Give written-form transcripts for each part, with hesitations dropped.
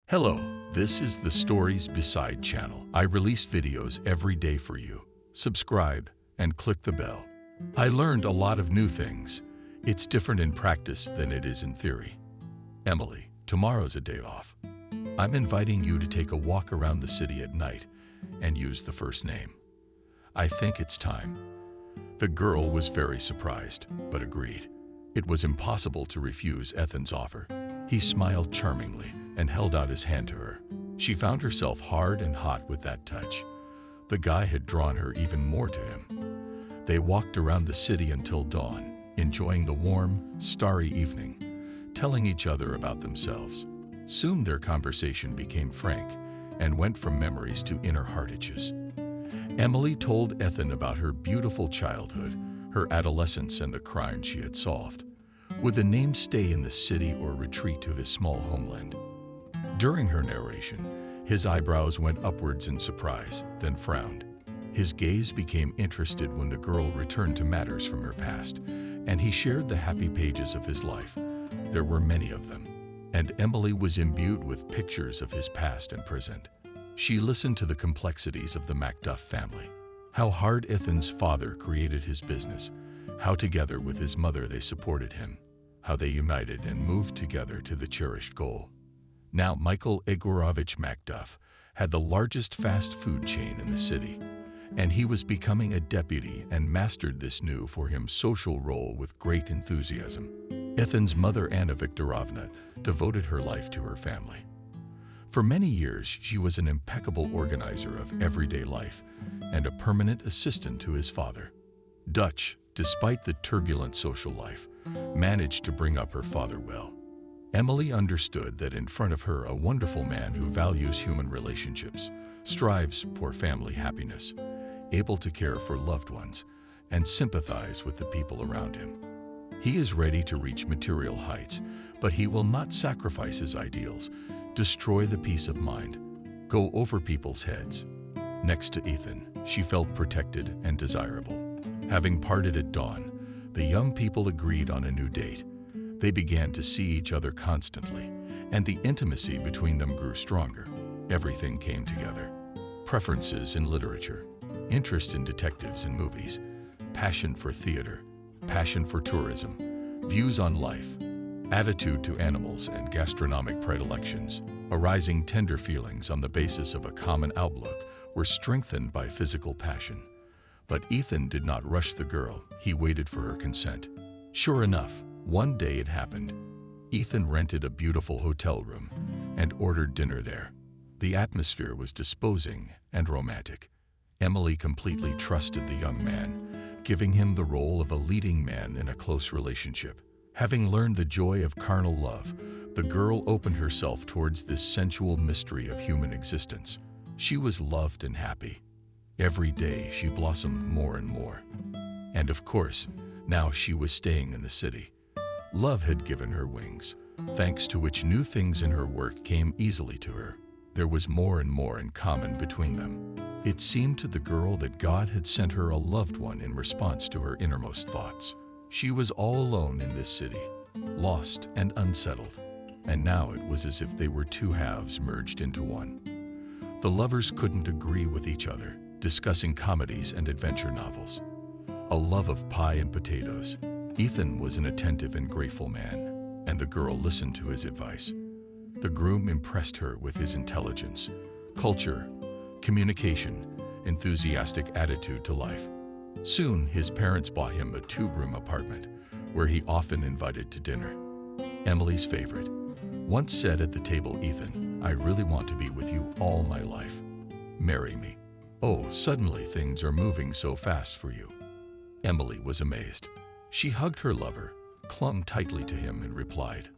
Hello, this is the Stories Beside channel. I release videos every day for you. Subscribe and click the bell. I learned a lot of new things. It's different in practice than it is in theory. Emily, tomorrow's a day off. I'm inviting you to take a walk around the city at night and use the first name. I think it's time. The girl was very surprised, but agreed. It was impossible to refuse Ethan's offer. He smiled charmingly and held out his hand to her. She found herself hard and hot with that touch. The guy had drawn her even more to him. They walked around the city until dawn, enjoying the warm, starry evening, telling each other about themselves. Soon their conversation became frank and went from memories to inner heart itches. Emily told Ethan about her beautiful childhood, her adolescence, and the crimes she had solved. Would the name stay in the city or retreat to his small homeland? During her narration, his eyebrows went upwards in surprise, then frowned. His gaze became interested when the girl returned to matters from her past, and he shared the happy pages of his life. There were many of them, and Emily was imbued with pictures of his past and present. She listened to the complexities of the Macduff family, how hard Ethan's father created his business, how together with his mother they supported him, how they united and moved together to the cherished goal. Now Michael Egorovich Macduff had the largest fast food chain in the city, and he was becoming a deputy and mastered this new for him social role with great enthusiasm. Ethan's mother, Anna Viktorovna, devoted her life to her family. For many years, she was an impeccable organizer of everyday life and a permanent assistant to his father. Dutch, despite the turbulent social life, managed to bring up her father well. Emily understood that in front of her a wonderful man who values human relationships, strives for family happiness, able to care for loved ones, and sympathize with the people around him. He is ready to reach material heights, but he will not sacrifice his ideals, destroy the peace of mind, go over people's heads. Next to Ethan, she felt protected and desirable. Having parted at dawn, the young people agreed on a new date. They began to see each other constantly, and the intimacy between them grew stronger. Everything came together. Preferences in literature, interest in detectives and movies, passion for theater, passion for tourism, views on life, attitude to animals, and gastronomic predilections, arising tender feelings on the basis of a common outlook, were strengthened by physical passion. But Ethan did not rush the girl. He waited for her consent. Sure enough, one day it happened. Ethan rented a beautiful hotel room and ordered dinner there. The atmosphere was disposing and romantic. Emily completely trusted the young man, giving him the role of a leading man in a close relationship. Having learned the joy of carnal love, the girl opened herself towards this sensual mystery of human existence. She was loved and happy. Every day she blossomed more and more. And of course, now she was staying in the city. Love had given her wings, thanks to which new things in her work came easily to her. There was more and more in common between them. It seemed to the girl that God had sent her a loved one in response to her innermost thoughts. She was all alone in this city, lost and unsettled, and now it was as if they were two halves merged into one. The lovers couldn't agree with each other, discussing comedies and adventure novels. A love of pie and potatoes. Ethan was an attentive and grateful man, and the girl listened to his advice. The groom impressed her with his intelligence, culture, communication, enthusiastic attitude to life. Soon, his parents bought him a two-room apartment, where he often invited to dinner. Emily's favorite once said at the table, "Ethan, I really want to be with you all my life. Marry me." "Oh, suddenly things are moving so fast for you." Emily was amazed. She hugged her lover, clung tightly to him, and replied,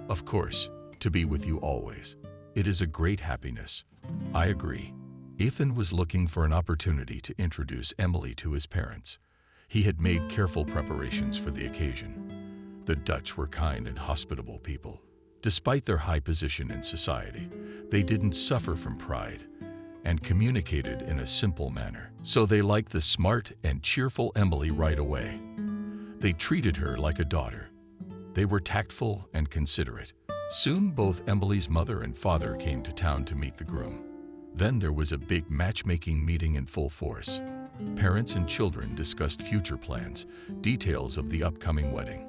"Of course, to be with you always. It is a great happiness." "I agree." Ethan was looking for an opportunity to introduce Emily to his parents. He had made careful preparations for the occasion. The Dutch were kind and hospitable people. Despite their high position in society, they didn't suffer from pride and communicated in a simple manner. So they liked the smart and cheerful Emily right away. They treated her like a daughter. They were tactful and considerate. Soon, both Emily's mother and father came to town to meet the groom. Then there was a big matchmaking meeting in full force. Parents and children discussed future plans, details of the upcoming wedding.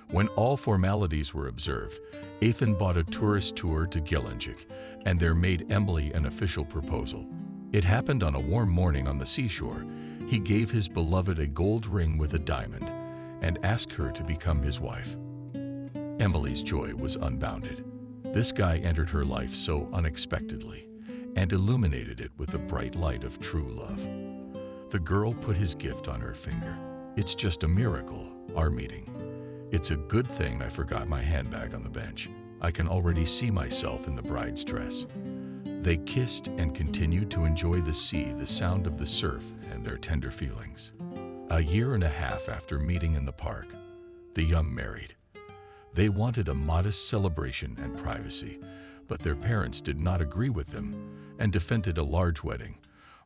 When all formalities were observed, Ethan bought a tourist tour to Gelendzhik, and there made Emily an official proposal. It happened on a warm morning on the seashore. He gave his beloved a gold ring with a diamond and asked her to become his wife. Emily's joy was unbounded. This guy entered her life so unexpectedly and illuminated it with the bright light of true love. The girl put his gift on her finger. It's just a miracle, our meeting. It's a good thing I forgot my handbag on the bench. I can already see myself in the bride's dress. They kissed and continued to enjoy the sea, the sound of the surf, and their tender feelings. A year and a half after meeting in the park, the young married. They wanted a modest celebration and privacy, but their parents did not agree with them and defended a large wedding,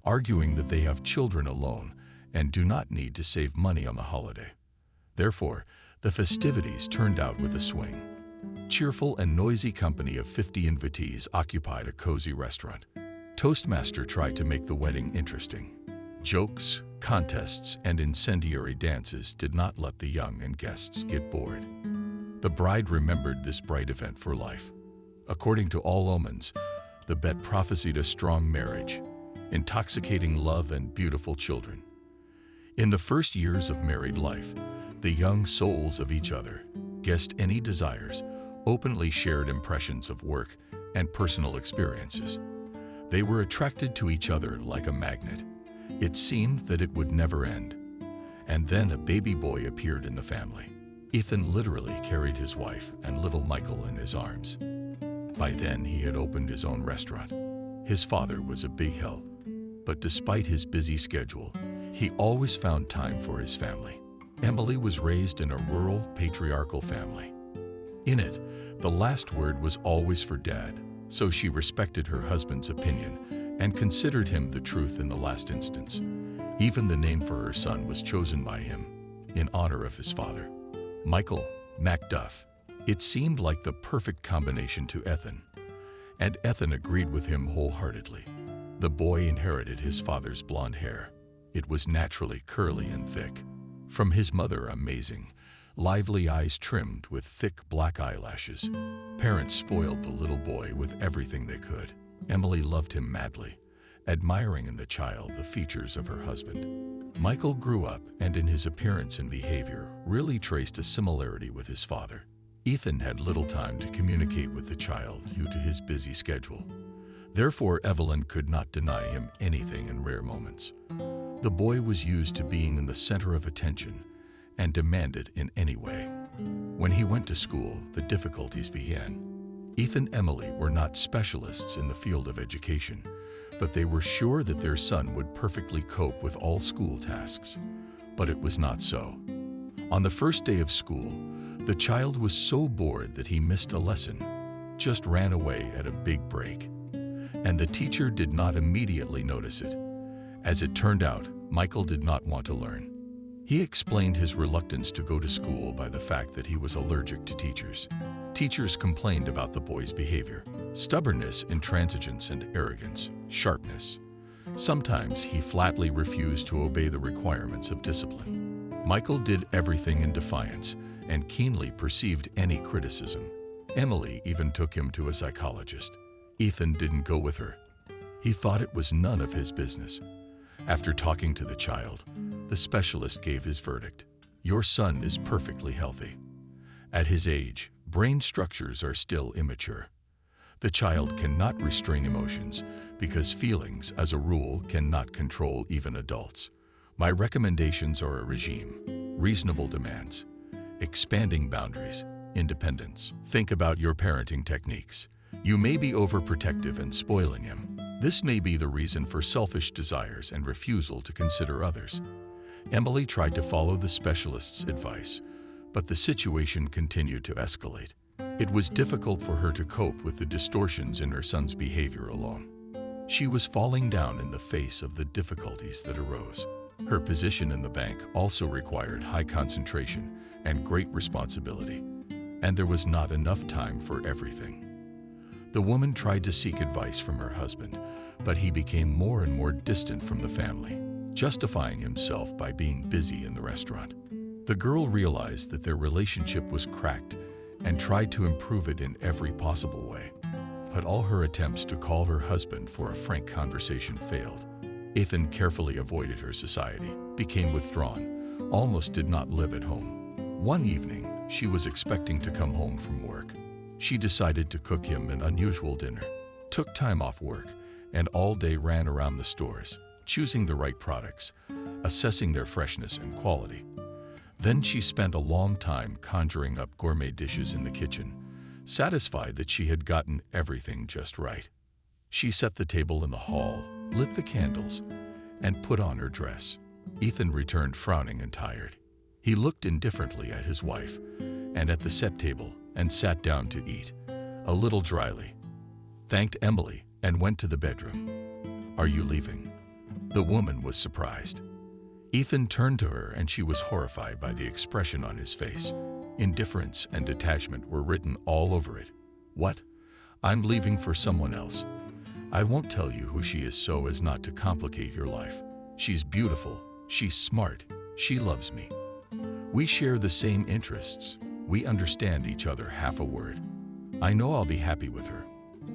arguing that they have children alone and do not need to save money on the holiday. Therefore, the festivities turned out with a swing. Cheerful and noisy company of 50 invitees occupied a cozy restaurant. Toastmaster tried to make the wedding interesting. Jokes, contests, and incendiary dances did not let the young and guests get bored. The bride remembered this bright event for life. According to all omens, the bet prophesied a strong marriage, intoxicating love, and beautiful children. In the first years of married life, the young souls of each other guessed any desires, openly shared impressions of work and personal experiences. They were attracted to each other like a magnet. It seemed that it would never end. And then a baby boy appeared in the family. Ethan literally carried his wife and little Michael in his arms. By then, he had opened his own restaurant. His father was a big help, but despite his busy schedule, he always found time for his family. Emily was raised in a rural, patriarchal family. In it, the last word was always for Dad, so she respected her husband's opinion and considered him the truth in the last instance. Even the name for her son was chosen by him, in honor of his father. Michael Macduff. It seemed like the perfect combination to Ethan, and Ethan agreed with him wholeheartedly. The boy inherited his father's blonde hair. It was naturally curly and thick. From his mother, amazing, lively eyes trimmed with thick black eyelashes. Parents spoiled the little boy with everything they could. Emily loved him madly, admiring in the child the features of her husband. Michael grew up and in his appearance and behavior really traced a similarity with his father. Ethan had little time to communicate with the child due to his busy schedule. Therefore, Evelyn could not deny him anything in rare moments. The boy was used to being in the center of attention and demanded in any way. When he went to school, the difficulties began. Ethan and Emily were not specialists in the field of education, but they were sure that their son would perfectly cope with all school tasks. But it was not so. On the first day of school, the child was so bored that he missed a lesson, just ran away at a big break. And the teacher did not immediately notice it. As it turned out, Michael did not want to learn. He explained his reluctance to go to school by the fact that he was allergic to teachers. Teachers complained about the boy's behavior: stubbornness, intransigence, and arrogance, sharpness. Sometimes he flatly refused to obey the requirements of discipline. Michael did everything in defiance and keenly perceived any criticism. Emily even took him to a psychologist. Ethan didn't go with her. He thought it was none of his business. After talking to the child, the specialist gave his verdict: "Your son is perfectly healthy. At his age, brain structures are still immature. The child cannot restrain emotions because feelings, as a rule, cannot control even adults. My recommendations are a regime, reasonable demands, expanding boundaries, independence. Think about your parenting techniques. You may be overprotective and spoiling him. This may be the reason for selfish desires and refusal to consider others." Emily tried to follow the specialist's advice, but the situation continued to escalate. It was difficult for her to cope with the distortions in her son's behavior alone. She was falling down in the face of the difficulties that arose. Her position in the bank also required high concentration and great responsibility. and there was not enough time for everything. The woman tried to seek advice from her husband, but he became more and more distant from the family, justifying himself by being busy in the restaurant. The girl realized that their relationship was cracked and tried to improve it in every possible way. But all her attempts to call her husband for a frank conversation failed. Ethan carefully avoided her society, became withdrawn, almost did not live at home. One evening, she was expecting to come home from work. She decided to cook him an unusual dinner, took time off work, and all day ran around the stores, choosing the right products, assessing their freshness and quality. Then she spent a long time conjuring up gourmet dishes in the kitchen, satisfied that she had gotten everything just right. She set the table in the hall, lit the candles, and put on her dress. Ethan returned frowning and tired. He looked indifferently at his wife and at the set table and sat down to eat, a little dryly, thanked Emily, and went to the bedroom. "Are you leaving?" The woman was surprised. Ethan turned to her and she was horrified by the expression on his face. Indifference and detachment were written all over it. "What? I'm leaving for someone else. I won't tell you who she is so as not to complicate your life. She's beautiful, she's smart, she loves me. We share the same interests. We understand each other half a word. I know I'll be happy with her."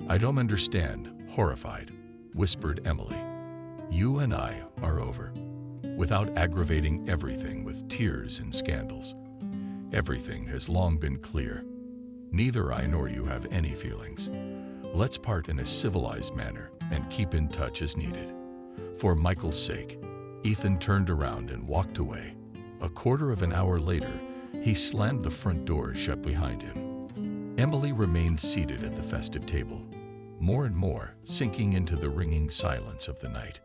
"I don't understand," horrified, whispered Emily. "You and I are over." Without aggravating everything with tears and scandals. Everything has long been clear. Neither I nor you have any feelings. Let's part in a civilized manner and keep in touch as needed. For Michael's sake. Ethan turned around and walked away. A quarter of an hour later, he slammed the front door shut behind him. Emily remained seated at the festive table, more and more sinking into the ringing silence of the night.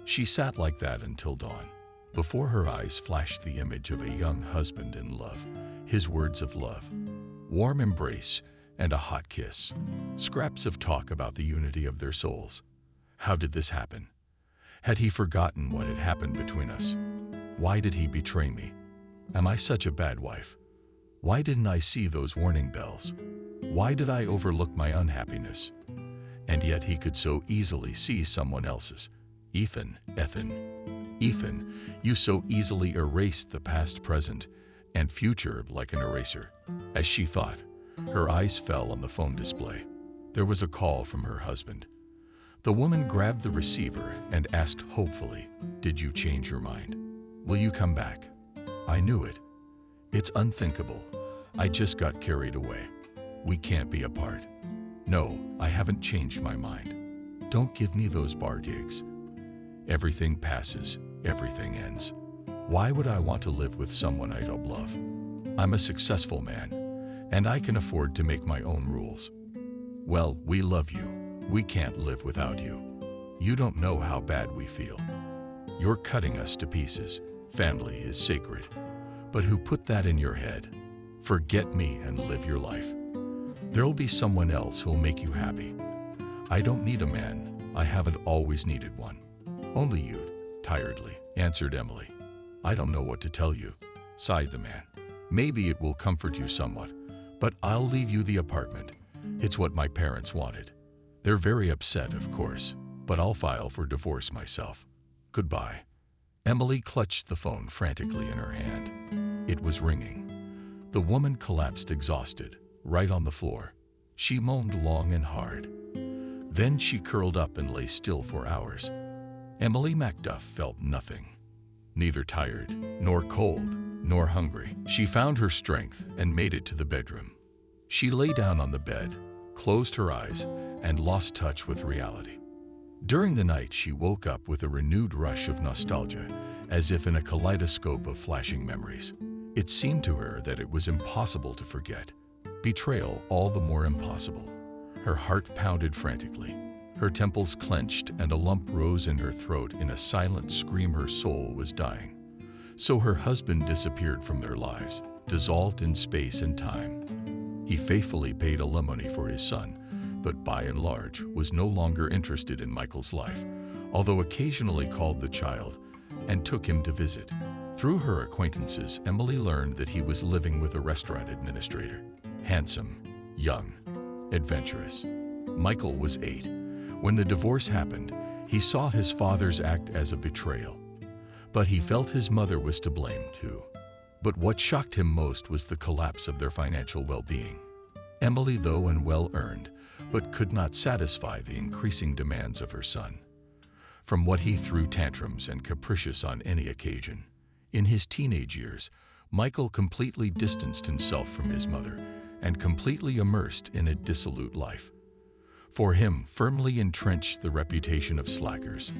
She sat like that until dawn. Before her eyes flashed the image of a young husband in love, his words of love, warm embrace, and a hot kiss. Scraps of talk about the unity of their souls. How did this happen? Had he forgotten what had happened between us? Why did he betray me? Am I such a bad wife? Why didn't I see those warning bells? Why did I overlook my unhappiness? And yet he could so easily see someone else's. Ethan, you so easily erased the past, present, and future like an eraser. As she thought, her eyes fell on the phone display. There was a call from her husband. The woman grabbed the receiver and asked hopefully, "Did you change your mind? Will you come back?" "I knew it. It's unthinkable. I just got carried away. We can't be apart." "No, I haven't changed my mind. Don't give me those bar gigs. Everything passes, everything ends. Why would I want to live with someone I don't love? I'm a successful man, and I can afford to make my own rules." "Well, we love you. We can't live without you. You don't know how bad we feel. You're cutting us to pieces. Family is sacred. But who put that in your head? Forget me and live your life. There'll be someone else who'll make you happy. I don't need a man. I haven't always needed one. Only you," tiredly answered Emily. "I don't know what to tell you," sighed the man. "Maybe it will comfort you somewhat, but I'll leave you the apartment. It's what my parents wanted. They're very upset, of course, but I'll file for divorce myself. Goodbye." Emily clutched the phone frantically in her hand. It was ringing. The woman collapsed exhausted, right on the floor. She moaned long and hard. Then she curled up and lay still for hours. Emily Macduff felt nothing. Neither tired, nor cold, nor hungry. She found her strength and made it to the bedroom. She lay down on the bed, closed her eyes, and lost touch with reality. During the night, she woke up with a renewed rush of nostalgia, as if in a kaleidoscope of flashing memories. It seemed to her that it was impossible to forget. Betrayal all the more impossible. Her heart pounded frantically. Her temples clenched and a lump rose in her throat in a silent scream her soul was dying. So her husband disappeared from their lives, dissolved in space and time. He faithfully paid alimony for his son, but by and large was no longer interested in Michael's life, although occasionally called the child and took him to visit. Through her acquaintances, Emily learned that he was living with a restaurant administrator. handsome, young, adventurous. Michael was 8. When the divorce happened, he saw his father's act as a betrayal. But he felt his mother was to blame too. But what shocked him most was the collapse of their financial well-being. Emily, though and well-earned, but could not satisfy the increasing demands of her son. From what he threw tantrums and capricious on any occasion. In his teenage years, Michael completely distanced himself from his mother and completely immersed in a dissolute life. For him, firmly entrenched the reputation of slackers.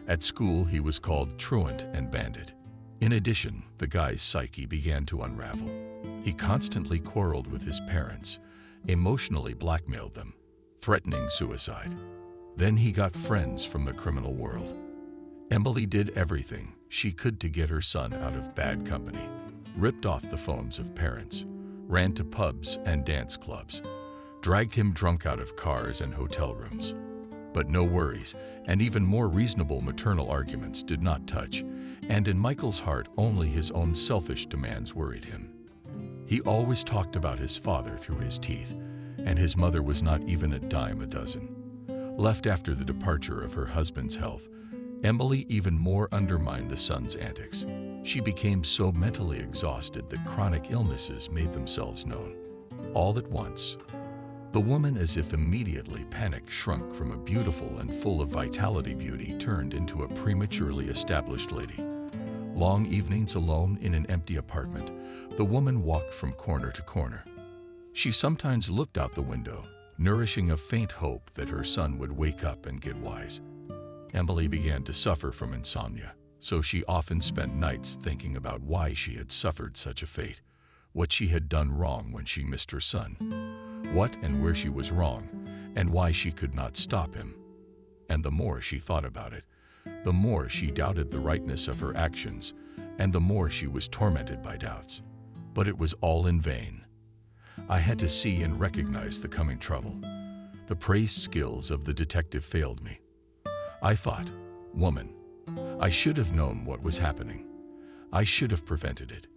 At school, he was called truant and bandit. In addition, the guy's psyche began to unravel. He constantly quarreled with his parents, emotionally blackmailed them, threatening suicide. Then he got friends from the criminal world. Emily did everything she could to get her son out of bad company, ripped off the phones of parents, ran to pubs and dance clubs, dragged him drunk out of cars and hotel rooms. But no worries, and even more reasonable maternal arguments did not touch, and in Michael's heart only his own selfish demands worried him. He always talked about his father through his teeth, and his mother was not even a dime a dozen. Left after the departure of her husband's health, Emily even more undermined the son's antics. She became so mentally exhausted that chronic illnesses made themselves known. All at once, the woman, as if immediately panic shrunk from a beautiful and full of vitality beauty, turned into a prematurely established lady. Long evenings alone in an empty apartment, the woman walked from corner to corner. She sometimes looked out the window, nourishing a faint hope that her son would wake up and get wise. Emily began to suffer from insomnia, so she often spent nights thinking about why she had suffered such a fate, what she had done wrong when she missed her son, what and where she was wrong, and why she could not stop him. And the more she thought about it, the more she doubted the rightness of her actions, and the more she was tormented by doubts. But it was all in vain. I had to see and recognize the coming trouble. The praised skills of the detective failed me. I thought, woman, I should have known what was happening. I should have prevented it.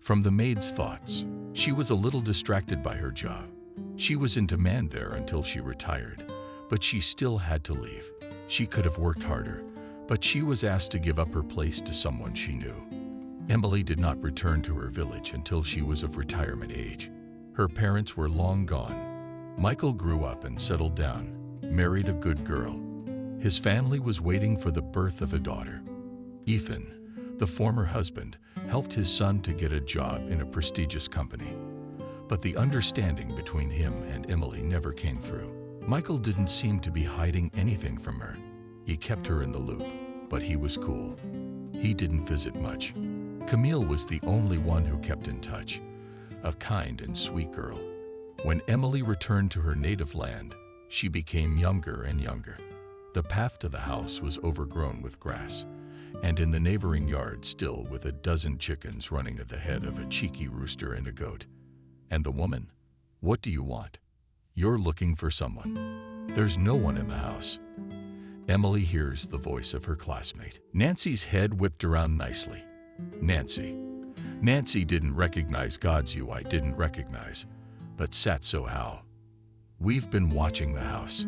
From the maid's thoughts, she was a little distracted by her job. She was in demand there until she retired, but she still had to leave. She could have worked harder, but she was asked to give up her place to someone she knew. Emily did not return to her village until she was of retirement age. Her parents were long gone. Michael grew up and settled down, married a good girl. His family was waiting for the birth of a daughter. Ethan, the former husband, helped his son to get a job in a prestigious company. But the understanding between him and Emily never came through. Michael didn't seem to be hiding anything from her. He kept her in the loop, but he was cool. He didn't visit much. Camille was the only one who kept in touch, a kind and sweet girl. When Emily returned to her native land, she became younger and younger. The path to the house was overgrown with grass, and in the neighboring yard still with a dozen chickens running at the head of a cheeky rooster and a goat. And the woman? What do you want? You're looking for someone. There's no one in the house. Emily hears the voice of her classmate. Nancy's head whipped around nicely. Nancy. Nancy didn't recognize God's you I didn't recognize, but sat so how. We've been watching the house.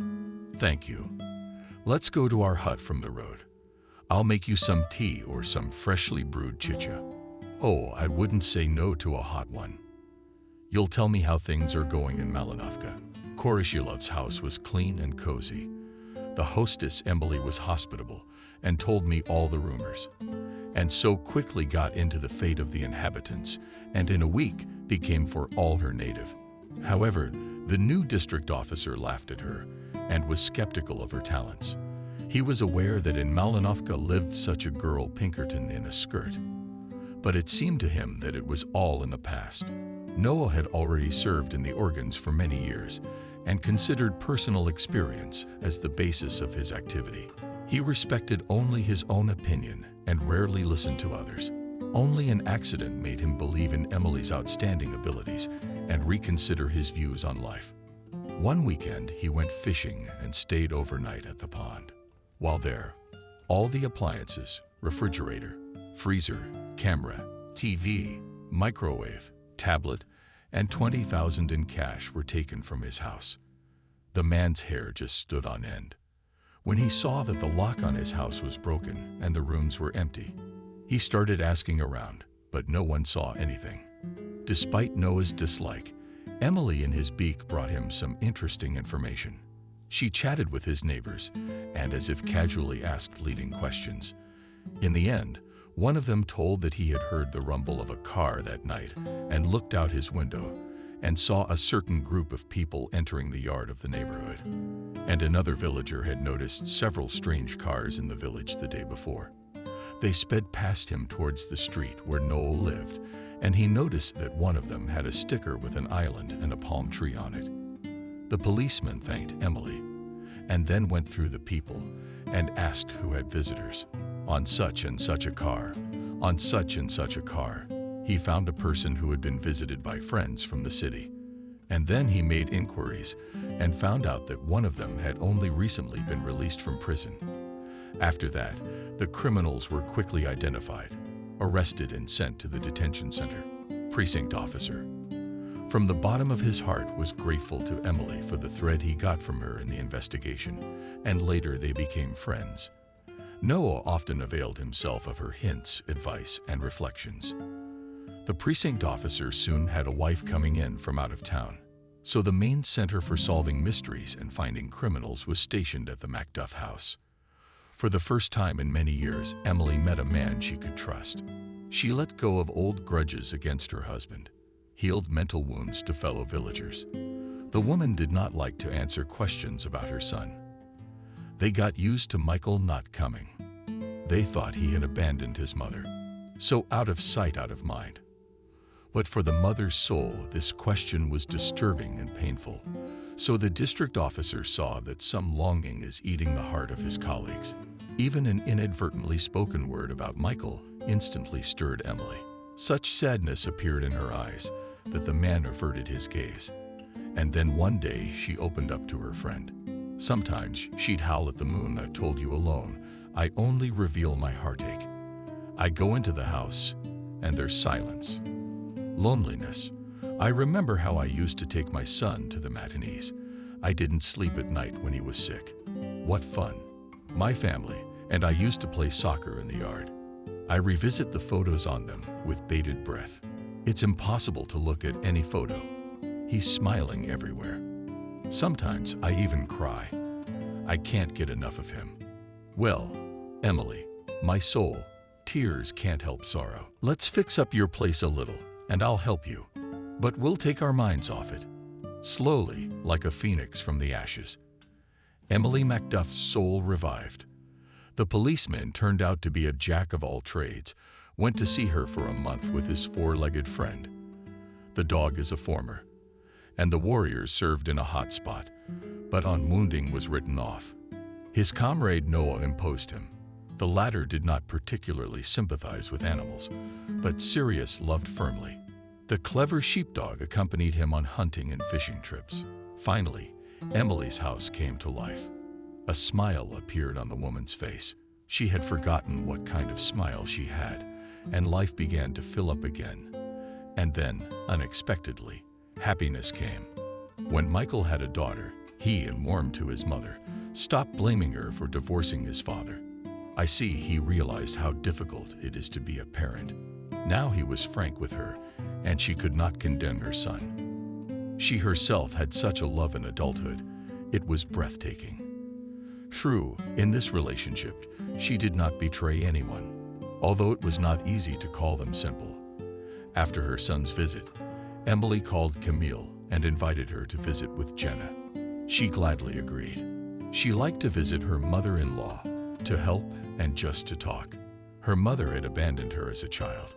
Thank you. Let's go to our hut from the road. I'll make you some tea or some freshly brewed chicha. Oh, I wouldn't say no to a hot one. You'll tell me how things are going in Malinovka. Koroshilov's house was clean and cozy. The hostess, Emily, was hospitable and told me all the rumors, and so quickly got into the fate of the inhabitants, and in a week became for all her native. However, the new district officer laughed at her and was skeptical of her talents. He was aware that in Malinovka lived such a girl, Pinkerton, in a skirt. But it seemed to him that it was all in the past. Noah had already served in the organs for many years and considered personal experience as the basis of his activity. He respected only his own opinion and rarely listened to others. Only an accident made him believe in Emily's outstanding abilities and reconsider his views on life. One weekend, he went fishing and stayed overnight at the pond. While there, all the appliances, refrigerator, freezer, camera, TV, microwave, tablet, and $20,000 in cash were taken from his house. The man's hair just stood on end when he saw that the lock on his house was broken and the rooms were empty. He started asking around, but no one saw anything. Despite Noah's dislike, Emily in his beak brought him some interesting information. She chatted with his neighbors and, as if casually, asked leading questions. In the end, one of them told that he had heard the rumble of a car that night and looked out his window and saw a certain group of people entering the yard of the neighborhood. And another villager had noticed several strange cars in the village the day before. They sped past him towards the street where Noah lived, and he noticed that one of them had a sticker with an island and a palm tree on it. The policeman thanked Emily and then went through the people and asked who had visitors. On such and such a car, on such and such a car, he found a person who had been visited by friends from the city. And then he made inquiries and found out that one of them had only recently been released from prison. After that, the criminals were quickly identified, arrested and sent to the detention center. Precinct officer, from the bottom of his heart, was grateful to Emily for the thread he got from her in the investigation, and later they became friends. Noah often availed himself of her hints, advice, and reflections. The precinct officer soon had a wife coming in from out of town, so the main center for solving mysteries and finding criminals was stationed at the Macduff house. For the first time in many years, Emily met a man she could trust. She let go of old grudges against her husband, healed mental wounds to fellow villagers. The woman did not like to answer questions about her son. They got used to Michael not coming. They thought he had abandoned his mother. So out of sight, out of mind. But for the mother's soul, this question was disturbing and painful. So the district officer saw that some longing is eating the heart of his colleagues. Even an inadvertently spoken word about Michael instantly stirred Emily. Such sadness appeared in her eyes that the man averted his gaze. And then one day she opened up to her friend. Sometimes she'd howl at the moon. I told you alone, I only reveal my heartache. I go into the house, and there's silence. Loneliness. I remember how I used to take my son to the matinees. I didn't sleep at night when he was sick. What fun. My family and I used to play soccer in the yard. I revisit the photos on them with bated breath. It's impossible to look at any photo. He's smiling everywhere. Sometimes I even cry. I can't get enough of him. Well, Emily, my soul, tears can't help sorrow. Let's fix up your place a little, and I'll help you. But we'll take our minds off it. Slowly, like a phoenix from the ashes. Emily Macduff's soul revived. The policeman turned out to be a jack of all trades, went to see her for a month with his four-legged friend. The dog is a former, and the warriors served in a hot spot, but on wounding was written off. His comrade Noah imposed him. The latter did not particularly sympathize with animals, but Sirius loved firmly. The clever sheepdog accompanied him on hunting and fishing trips. Finally, Emily's house came to life. A smile appeared on the woman's face. She had forgotten what kind of smile she had, and life began to fill up again. And then, unexpectedly, happiness came. When Michael had a daughter, he, and warmed to his mother, stopped blaming her for divorcing his father. I see he realized how difficult it is to be a parent. Now he was frank with her, and she could not condemn her son. She herself had such a love in adulthood, it was breathtaking. True, in this relationship, she did not betray anyone, although it was not easy to call them simple. After her son's visit, Emily called Camille and invited her to visit with Jenna. She gladly agreed. She liked to visit her mother-in-law, to help and just to talk. Her mother had abandoned her as a child.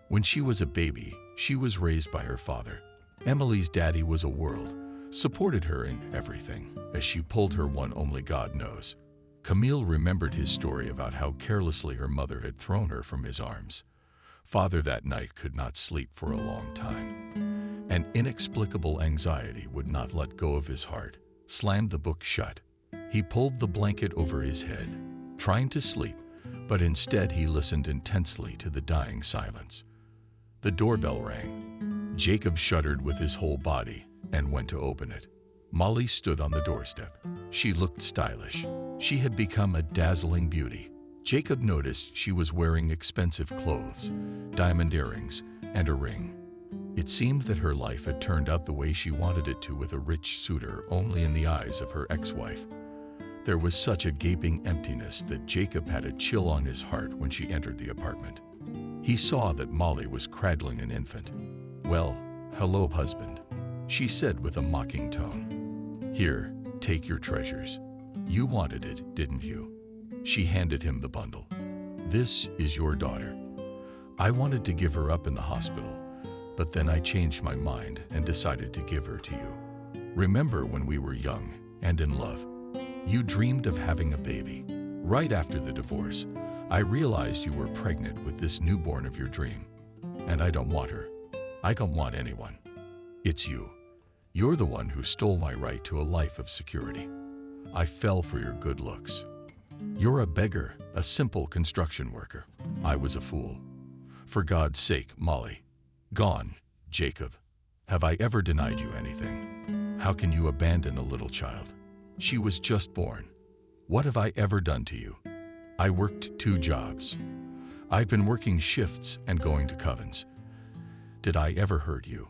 When she was a baby, she was raised by her father. Emily's daddy was a world, supported her in everything, as she pulled her one only God knows. Camille remembered his story about how carelessly her mother had thrown her from his arms. Father that night could not sleep for a long time. An inexplicable anxiety would not let go of his heart, slammed the book shut. He pulled the blanket over his head, trying to sleep, but instead he listened intensely to the dying silence. The doorbell rang. Jacob shuddered with his whole body and went to open it. Molly stood on the doorstep. She looked stylish. She had become a dazzling beauty. Jacob noticed she was wearing expensive clothes, diamond earrings, and a ring. It seemed that her life had turned out the way she wanted it to, with a rich suitor only in the eyes of her ex-wife. There was such a gaping emptiness that Jacob had a chill on his heart when she entered the apartment. He saw that Molly was cradling an infant. "Well, hello, husband," she said with a mocking tone. "Here, take your treasures. You wanted it, didn't you?" She handed him the bundle. "This is your daughter. I wanted to give her up in the hospital, but then I changed my mind and decided to give her to you. Remember when we were young and in love? You dreamed of having a baby. Right after the divorce, I realized you were pregnant with this newborn of your dream. And I don't want her. I don't want anyone. It's you. You're the one who stole my right to a life of security. I fell for your good looks. You're a beggar, a simple construction worker. I was a fool. For God's sake, Molly. Gone, Jacob. Have I ever denied you anything? How can you abandon a little child? She was just born. What have I ever done to you? I worked 2 jobs. I've been working shifts and going to covens. Did I ever hurt you?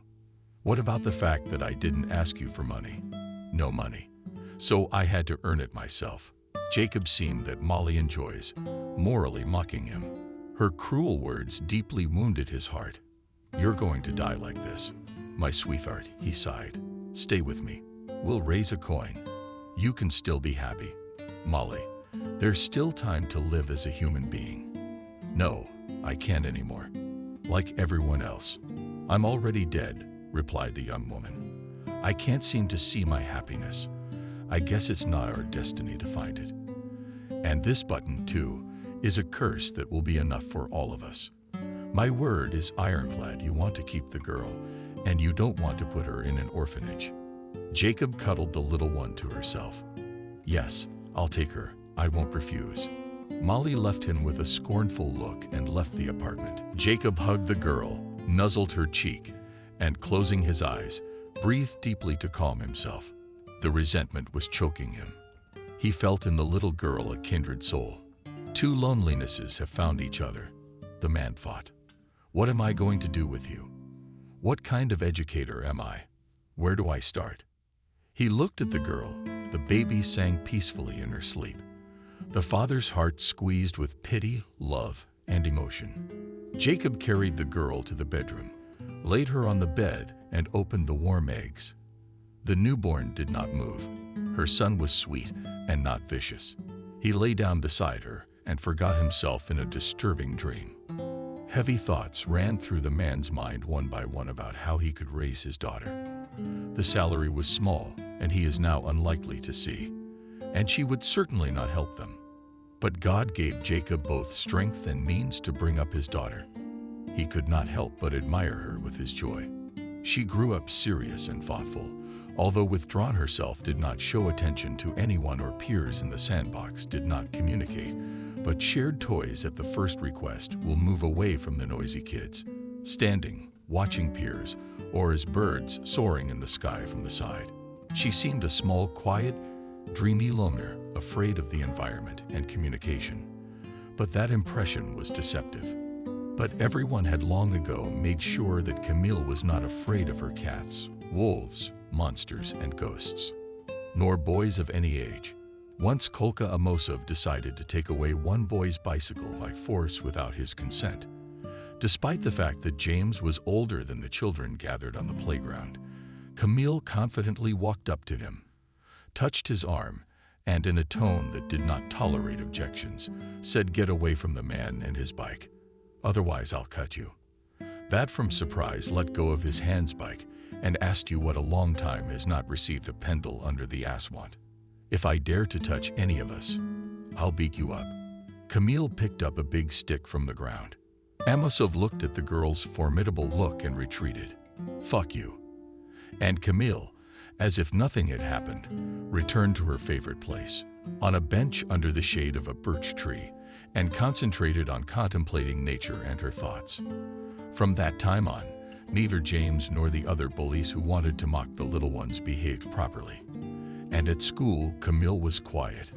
What about the fact that I didn't ask you for money? No money. So I had to earn it myself." Jacob seemed that Molly enjoys morally mocking him. Her cruel words deeply wounded his heart. "You're going to die like this, my sweetheart," he sighed. "Stay with me. We'll raise a coin. You can still be happy. Molly, there's still time to live as a human being." "No, I can't anymore. Like everyone else. I'm already dead," replied the young woman. "I can't seem to see my happiness. I guess it's not our destiny to find it. And this button, too, is a curse that will be enough for all of us. My word is ironclad. You want to keep the girl, and you don't want to put her in an orphanage." Jacob cuddled the little one to herself. "Yes, I'll take her. I won't refuse." Molly left him with a scornful look and left the apartment. Jacob hugged the girl, nuzzled her cheek, and closing his eyes, breathed deeply to calm himself. The resentment was choking him. He felt in the little girl a kindred soul. 2 lonelinesses have found each other, the man thought. What am I going to do with you? What kind of educator am I? Where do I start? He looked at the girl. The baby sang peacefully in her sleep. The father's heart squeezed with pity, love, and emotion. Jacob carried the girl to the bedroom, laid her on the bed, and opened the warm eggs. The newborn did not move. Her son was sweet and not vicious. He lay down beside her and forgot himself in a disturbing dream. Heavy thoughts ran through the man's mind one by one about how he could raise his daughter. The salary was small, and he is now unlikely to see, and she would certainly not help them. But God gave Jacob both strength and means to bring up his daughter. He could not help but admire her with his joy. She grew up serious and thoughtful, although withdrawn herself, did not show attention to anyone or peers in the sandbox, did not communicate, but shared toys at the first request, will move away from the noisy kids, standing, watching peers, or as birds soaring in the sky from the side. She seemed a small, quiet, dreamy loner, afraid of the environment and communication. But that impression was deceptive. But everyone had long ago made sure that Camille was not afraid of her cats, wolves, monsters, and ghosts, nor boys of any age. Once Kolka Amosov decided to take away one boy's bicycle by force without his consent. Despite the fact that James was older than the children gathered on the playground, Camille confidently walked up to him, touched his arm, and in a tone that did not tolerate objections, said, "Get away from the man and his bike. Otherwise I'll cut you." That from surprise let go of his hand's bike and asked, "You what a long time has not received a pendle under the asswant. If I dare to touch any of us, I'll beat you up." Camille picked up a big stick from the ground. Amosov looked at the girl's formidable look and retreated. "Fuck you." And Camille, as if nothing had happened, returned to her favorite place, on a bench under the shade of a birch tree, and concentrated on contemplating nature and her thoughts. From that time on, Neither James nor the other bullies who wanted to mock the little ones behaved properly. And at school, Camille was quiet,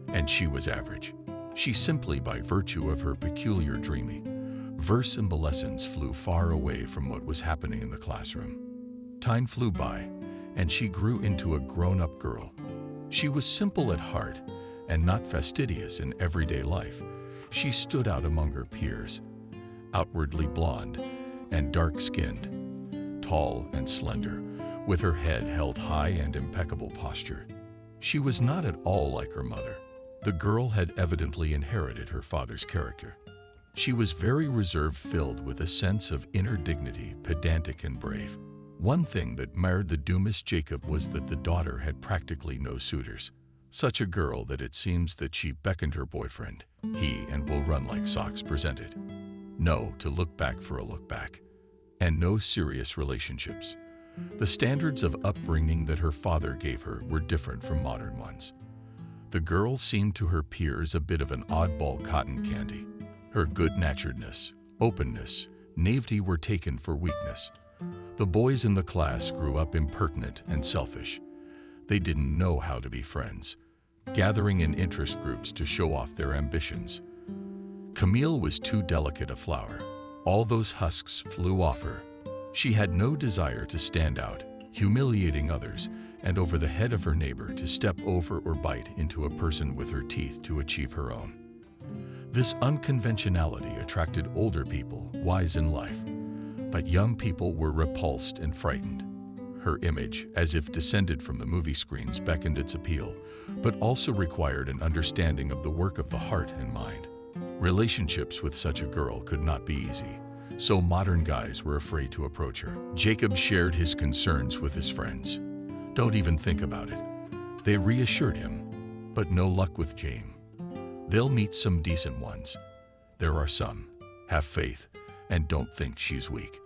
and she was average. She simply, by virtue of her peculiar dreaming, verse imbelescence flew far away from what was happening in the classroom. Time flew by, and she grew into a grown-up girl. She was simple at heart and not fastidious in everyday life. She stood out among her peers, outwardly blonde and dark-skinned, tall and slender, with her head held high and impeccable posture. She was not at all like her mother. The girl had evidently inherited her father's character. She was very reserved, filled with a sense of inner dignity, pedantic and brave. One thing that marred the Dumas Jacob was that the daughter had practically no suitors. Such a girl that it seems that she beckoned her boyfriend. He and will run like socks presented. No to look back for a look back. And no serious relationships. The standards of upbringing that her father gave her were different from modern ones. The girl seemed to her peers a bit of an oddball cotton candy. Her good-naturedness, openness, naivety were taken for weakness. The boys in the class grew up impertinent and selfish. They didn't know how to be friends, gathering in interest groups to show off their ambitions. Camille was too delicate a flower. All those husks flew off her. She had no desire to stand out, humiliating others, and over the head of her neighbor to step over or bite into a person with her teeth to achieve her own. This unconventionality attracted older people, wise in life, but young people were repulsed and frightened. Her image, as if descended from the movie screens, beckoned its appeal, but also required an understanding of the work of the heart and mind. Relationships with such a girl could not be easy, so modern guys were afraid to approach her. Jacob shared his concerns with his friends. "Don't even think about it," they reassured him, but no luck with James. "They'll meet some decent ones. There are some. Have faith, and don't think she's weak."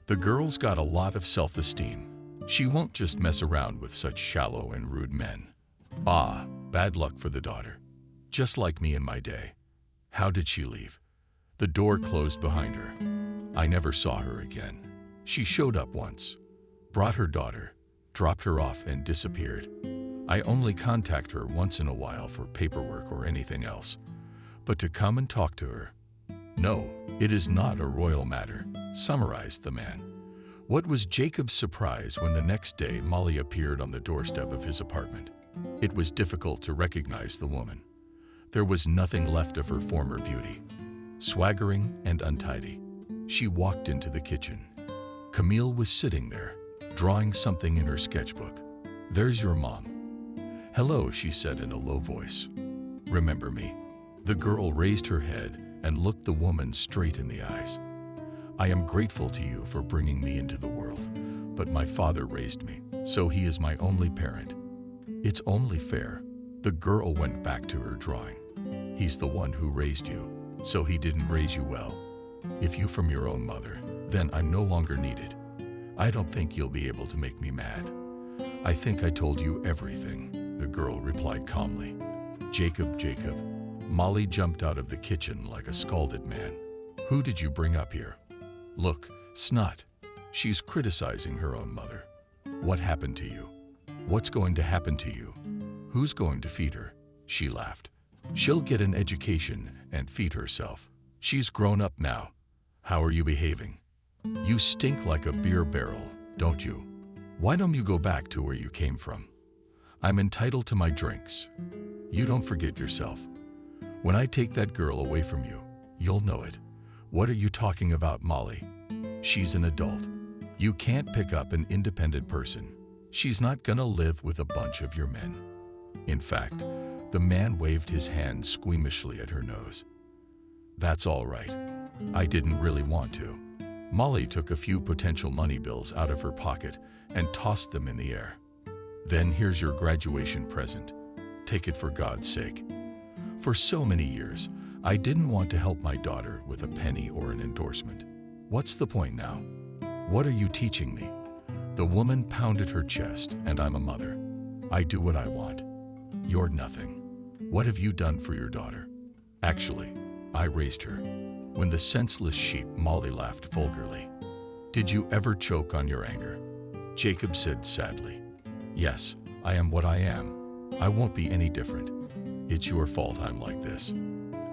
The girl's got a lot of self-esteem. She won't just mess around with such shallow and rude men. Ah, bad luck for the daughter. Just like me in my day. How did she leave? The door closed behind her. I never saw her again. She showed up once, brought her daughter, dropped her off and disappeared. I only contact her once in a while for paperwork or anything else. But to come and talk to her? No, it is not a royal matter, summarized the man. What was Jacob's surprise when the next day Molly appeared on the doorstep of his apartment? It was difficult to recognize the woman. There was nothing left of her former beauty. Swaggering and untidy, she walked into the kitchen. Camille was sitting there, drawing something in her sketchbook. "There's your mom." "Hello," she said in a low voice. "Remember me?" The girl raised her head and looked the woman straight in the eyes. "I am grateful to you for bringing me into the world, but my father raised me, so he is my only parent. It's only fair." The girl went back to her drawing. "He's the one who raised you, so he didn't raise you well. If you from your own mother, then I'm no longer needed. I don't think you'll be able to make me mad." "I think I told you everything," the girl replied calmly. Jacob. Molly jumped out of the kitchen like a scalded man. "Who did you bring up here? Look, snot. She's criticizing her own mother. What happened to you? What's going to happen to you? Who's going to feed her?" She laughed. "She'll get an education and feed herself. She's grown up now. How are you behaving? You stink like a beer barrel, don't you? Why don't you go back to where you came from? I'm entitled to my drinks. You don't forget yourself. When I take that girl away from you, you'll know it." "What are you talking about, Molly? She's an adult. You can't pick up an independent person. She's not gonna live with a bunch of your men." In fact, the man waved his hand squeamishly at her nose. "That's all right. I didn't really want to." Molly took a few potential money bills out of her pocket and tossed them in the air. "Then here's your graduation present. Take it for God's sake. For so many years, I didn't want to help my daughter with a penny or an endorsement. What's the point now? What are you teaching me?" The woman pounded her chest, "And I'm a mother. I do what I want. You're nothing. What have you done for your daughter?" "Actually, I raised her." When the senseless sheep, Molly laughed vulgarly. Did you ever choke on your anger? Jacob said sadly. Yes, I am what I am. I won't be any different. It's your fault I'm like this.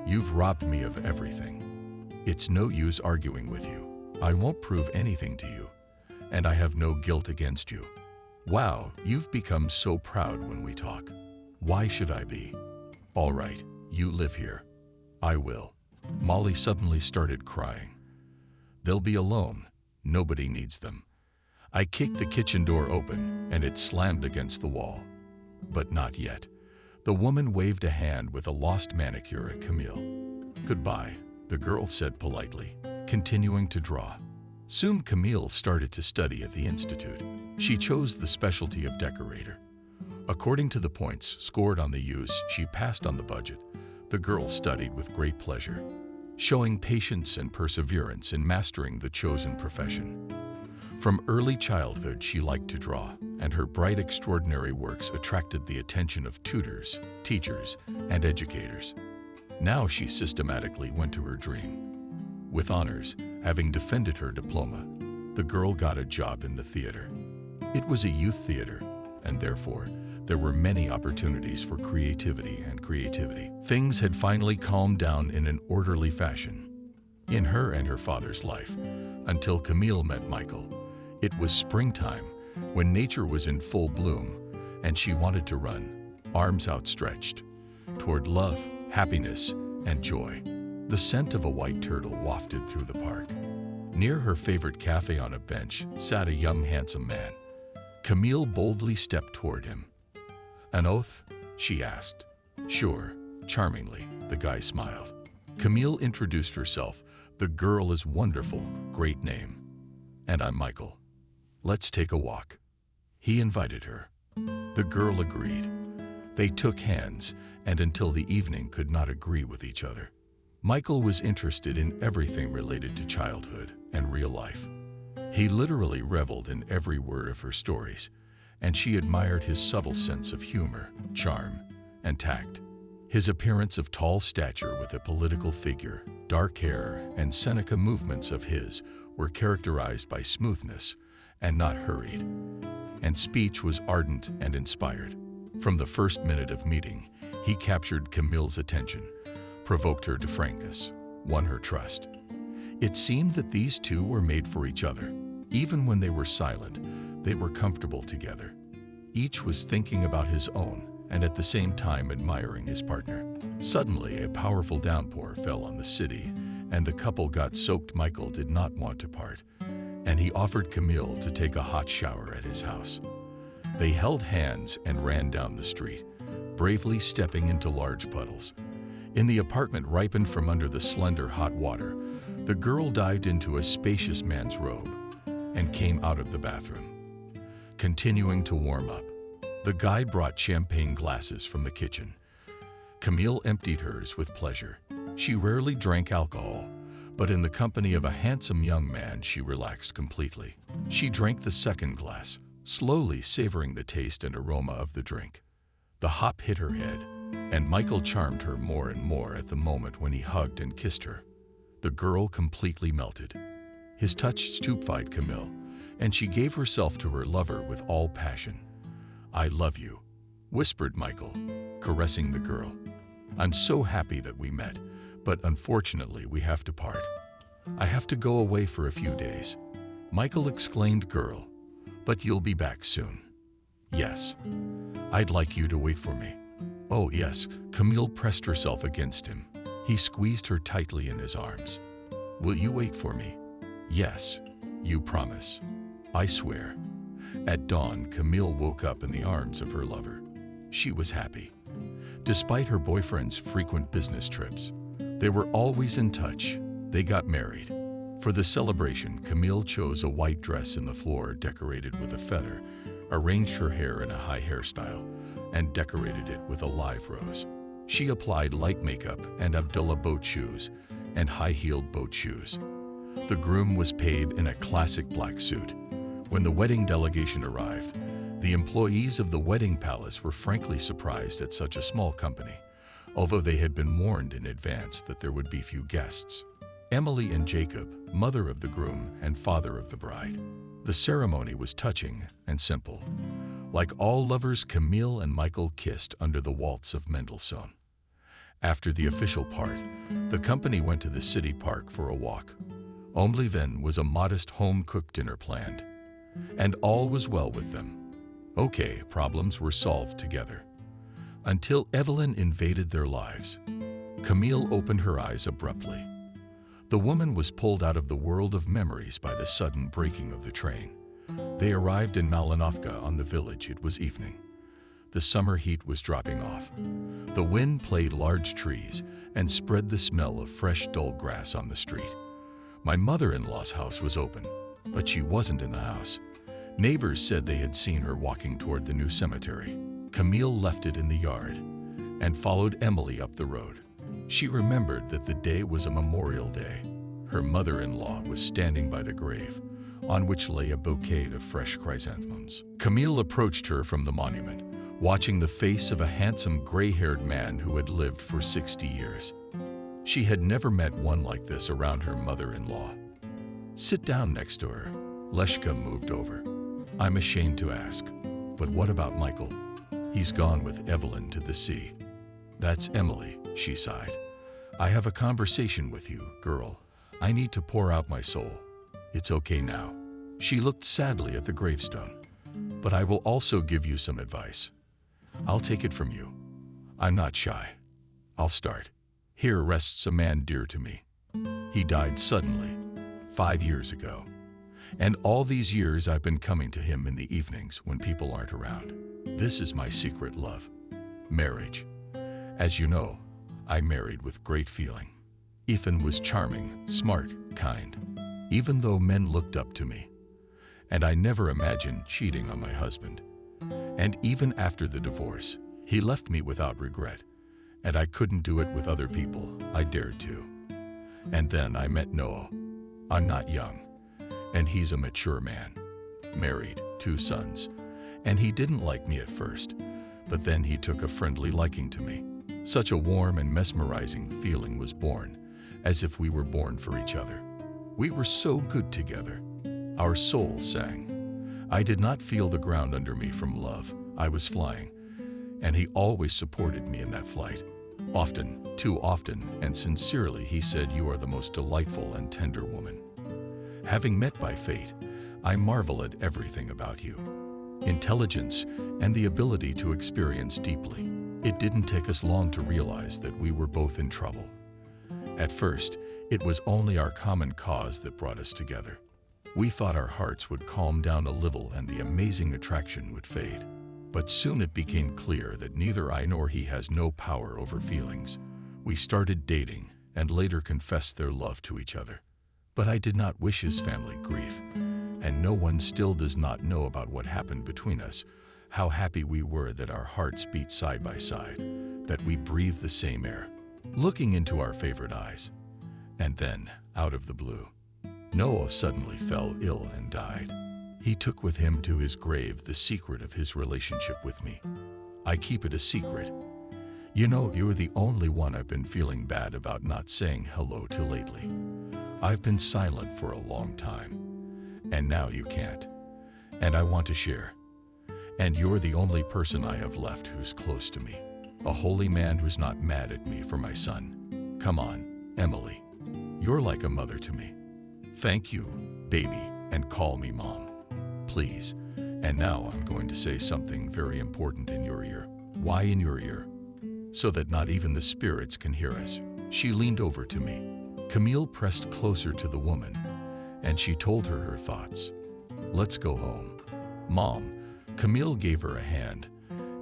You've robbed me of everything. It's no use arguing with you. I won't prove anything to you, and I have no guilt against you. Wow, you've become so proud when we talk. Why should I be? All right, you live here. I will. Molly suddenly started crying. They'll be alone. Nobody needs them. I kicked the kitchen door open, and it slammed against the wall. But not yet. The woman waved a hand with a lost manicure at Camille. Goodbye, the girl said politely, continuing to draw. Soon Camille started to study at the institute. She chose the specialty of decorator. According to the points scored on the use she passed on the budget, the girl studied with great pleasure, showing patience and perseverance in mastering the chosen profession. From early childhood, she liked to draw, and her bright, extraordinary works attracted the attention of tutors, teachers, and educators. Now she systematically went to her dream. With honors, having defended her diploma, the girl got a job in the theater. It was a youth theater, and therefore, there were many opportunities for creativity. Things had finally calmed down in an orderly fashion in her and her father's life, until Camille met Michael. It was springtime, when nature was in full bloom, and she wanted to run, arms outstretched, toward love, happiness, and joy. The scent of a white turtle wafted through the park. Near her favorite cafe on a bench sat a young, handsome man. Camille boldly stepped toward him. An oath? She asked. Sure, charmingly, the guy smiled. Camille introduced herself. The girl is wonderful, great name. And I'm Michael. Let's take a walk. He invited her. The girl agreed. They took hands, and until the evening could not agree with each other. Michael was interested in everything related to childhood and real life. He literally reveled in every word of her stories, and she admired his subtle sense of humor, charm, and tact. His appearance of tall stature with a political figure, dark hair, and Seneca movements of his were characterized by smoothness and not hurried, and speech was ardent and inspired. From the first minute of meeting, he captured Camille's attention, provoked her to frankness, won her trust. It seemed that these two were made for each other. Even when they were silent, they were comfortable together. Each was thinking about his own and at the same time admiring his partner. Suddenly, a powerful downpour fell on the city, and the couple got soaked. Michael did not want to part, and he offered Camille to take a hot shower at his house. They held hands and ran down the street, bravely stepping into large puddles. In the apartment ripened from under the slender hot water, the girl dived into a spacious man's robe and came out of the bathroom. Continuing to warm up, the guy brought champagne glasses from the kitchen. Camille emptied hers with pleasure. She rarely drank alcohol, but in the company of a handsome young man, she relaxed completely. She drank the second glass, slowly savoring the taste and aroma of the drink. The hop hit her head, and Michael charmed her more and more at the moment when he hugged and kissed her. The girl completely melted. His touch stupefied Camille, and she gave herself to her lover with all passion. I love you, whispered Michael, caressing the girl. I'm so happy that we met, but unfortunately we have to part. I have to go away for a few days. Michael exclaimed, girl, but you'll be back soon. Yes. I'd like you to wait for me. Oh yes, Camille pressed herself against him. He squeezed her tightly in his arms. Will you wait for me? Yes. You promise? I swear. At dawn, Camille woke up in the arms of her lover. She was happy. Despite her boyfriend's frequent business trips, they were always in touch. They got married. For the celebration, Camille chose a white dress in the floor decorated with a feather, arranged her hair in a high hairstyle, and decorated it with a live rose. She applied light makeup and Abdullah boat shoes and high-heeled boat shoes. The groom was paid in a classic black suit. When the wedding delegation arrived, the employees of the wedding palace were frankly surprised at such a small company, although they had been warned in advance that there would be few guests. Emily and Jacob, mother of the groom and father of the bride. The ceremony was touching and simple. Like all lovers, Camille and Michael kissed under the waltz of Mendelssohn. After the official part, the company went to the city park for a walk. Only then was a modest home-cooked dinner planned. And all was well with them. Okay, problems were solved together. Until Evelyn invaded their lives. Camille opened her eyes abruptly. The woman was pulled out of the world of memories by the sudden braking of the train. They arrived in Malinovka on the village. It was evening. The summer heat was dropping off. The wind played large trees and spread the smell of fresh, dull grass on the street. My mother-in-law's house was open, but she wasn't in the house. Neighbors said they had seen her walking toward the new cemetery. Camille left it in the yard and followed Emily up the road. She remembered that the day was a Memorial Day. Her mother-in-law was standing by the grave, on which lay a bouquet of fresh chrysanthemums. Camille approached her from the monument, watching the face of a handsome gray-haired man who had lived for 60 years. She had never met one like this around her mother-in-law. Sit down next to her. Leshka moved over. I'm ashamed to ask, but what about Michael? He's gone with Evelyn to the sea. That's Emily, she sighed. I have a conversation with you, girl. I need to pour out my soul. It's okay now. She looked sadly at the gravestone. But I will also give you some advice. I'll take it from you. I'm not shy. I'll start. Here rests a man dear to me. He died suddenly, 5 years ago. And all these years I've been coming to him in the evenings when people aren't around. This is my secret love. Marriage. As you know, I married with great feeling. Ethan was charming, smart, kind, even though men looked up to me. And I never imagined cheating on my husband. And even after the divorce, he left me without regret. And I couldn't do it with other people. I dared to. And then I met Noah. I'm not young. And he's a mature man. Married, 2 sons. And he didn't like me at first. But then he took a friendly liking to me. Such a warm and mesmerizing feeling was born, as if we were born for each other. We were so good together. Our souls sang. I did not feel the ground under me from love. I was flying. And he always supported me in that flight. Often, too often, and sincerely, he said, "You are the most delightful and tender woman." Having met by fate, I marvel at everything about you. Intelligence and the ability to experience deeply. It didn't take us long to realize that we were both in trouble. At first, it was only our common cause that brought us together. We thought our hearts would calm down a little and the amazing attraction would fade. But soon it became clear that neither I nor he has no power over feelings. We started dating and later confessed their love to each other. But I did not wish his family grief, and no one still does not know about what happened between us, how happy we were that our hearts beat side by side, that we breathed the same air, looking into our favorite eyes. And then, out of the blue, Noah suddenly fell ill and died. He took with him to his grave the secret of his relationship with me. I keep it a secret. You know, you're the only one I've been feeling bad about not saying hello to lately. I've been silent for a long time, and now you can't. And I want to share. And you're the only person I have left who's close to me. A holy man who's not mad at me for my son. Come on, Emily. You're like a mother to me. Thank you, baby, and call me Mom. Please. And now I'm going to say something very important in your ear. Why in your ear? So that not even the spirits can hear us. She leaned over to me. Camille pressed closer to the woman, and she told her thoughts. Let's go home. Mom. Camille gave her a hand,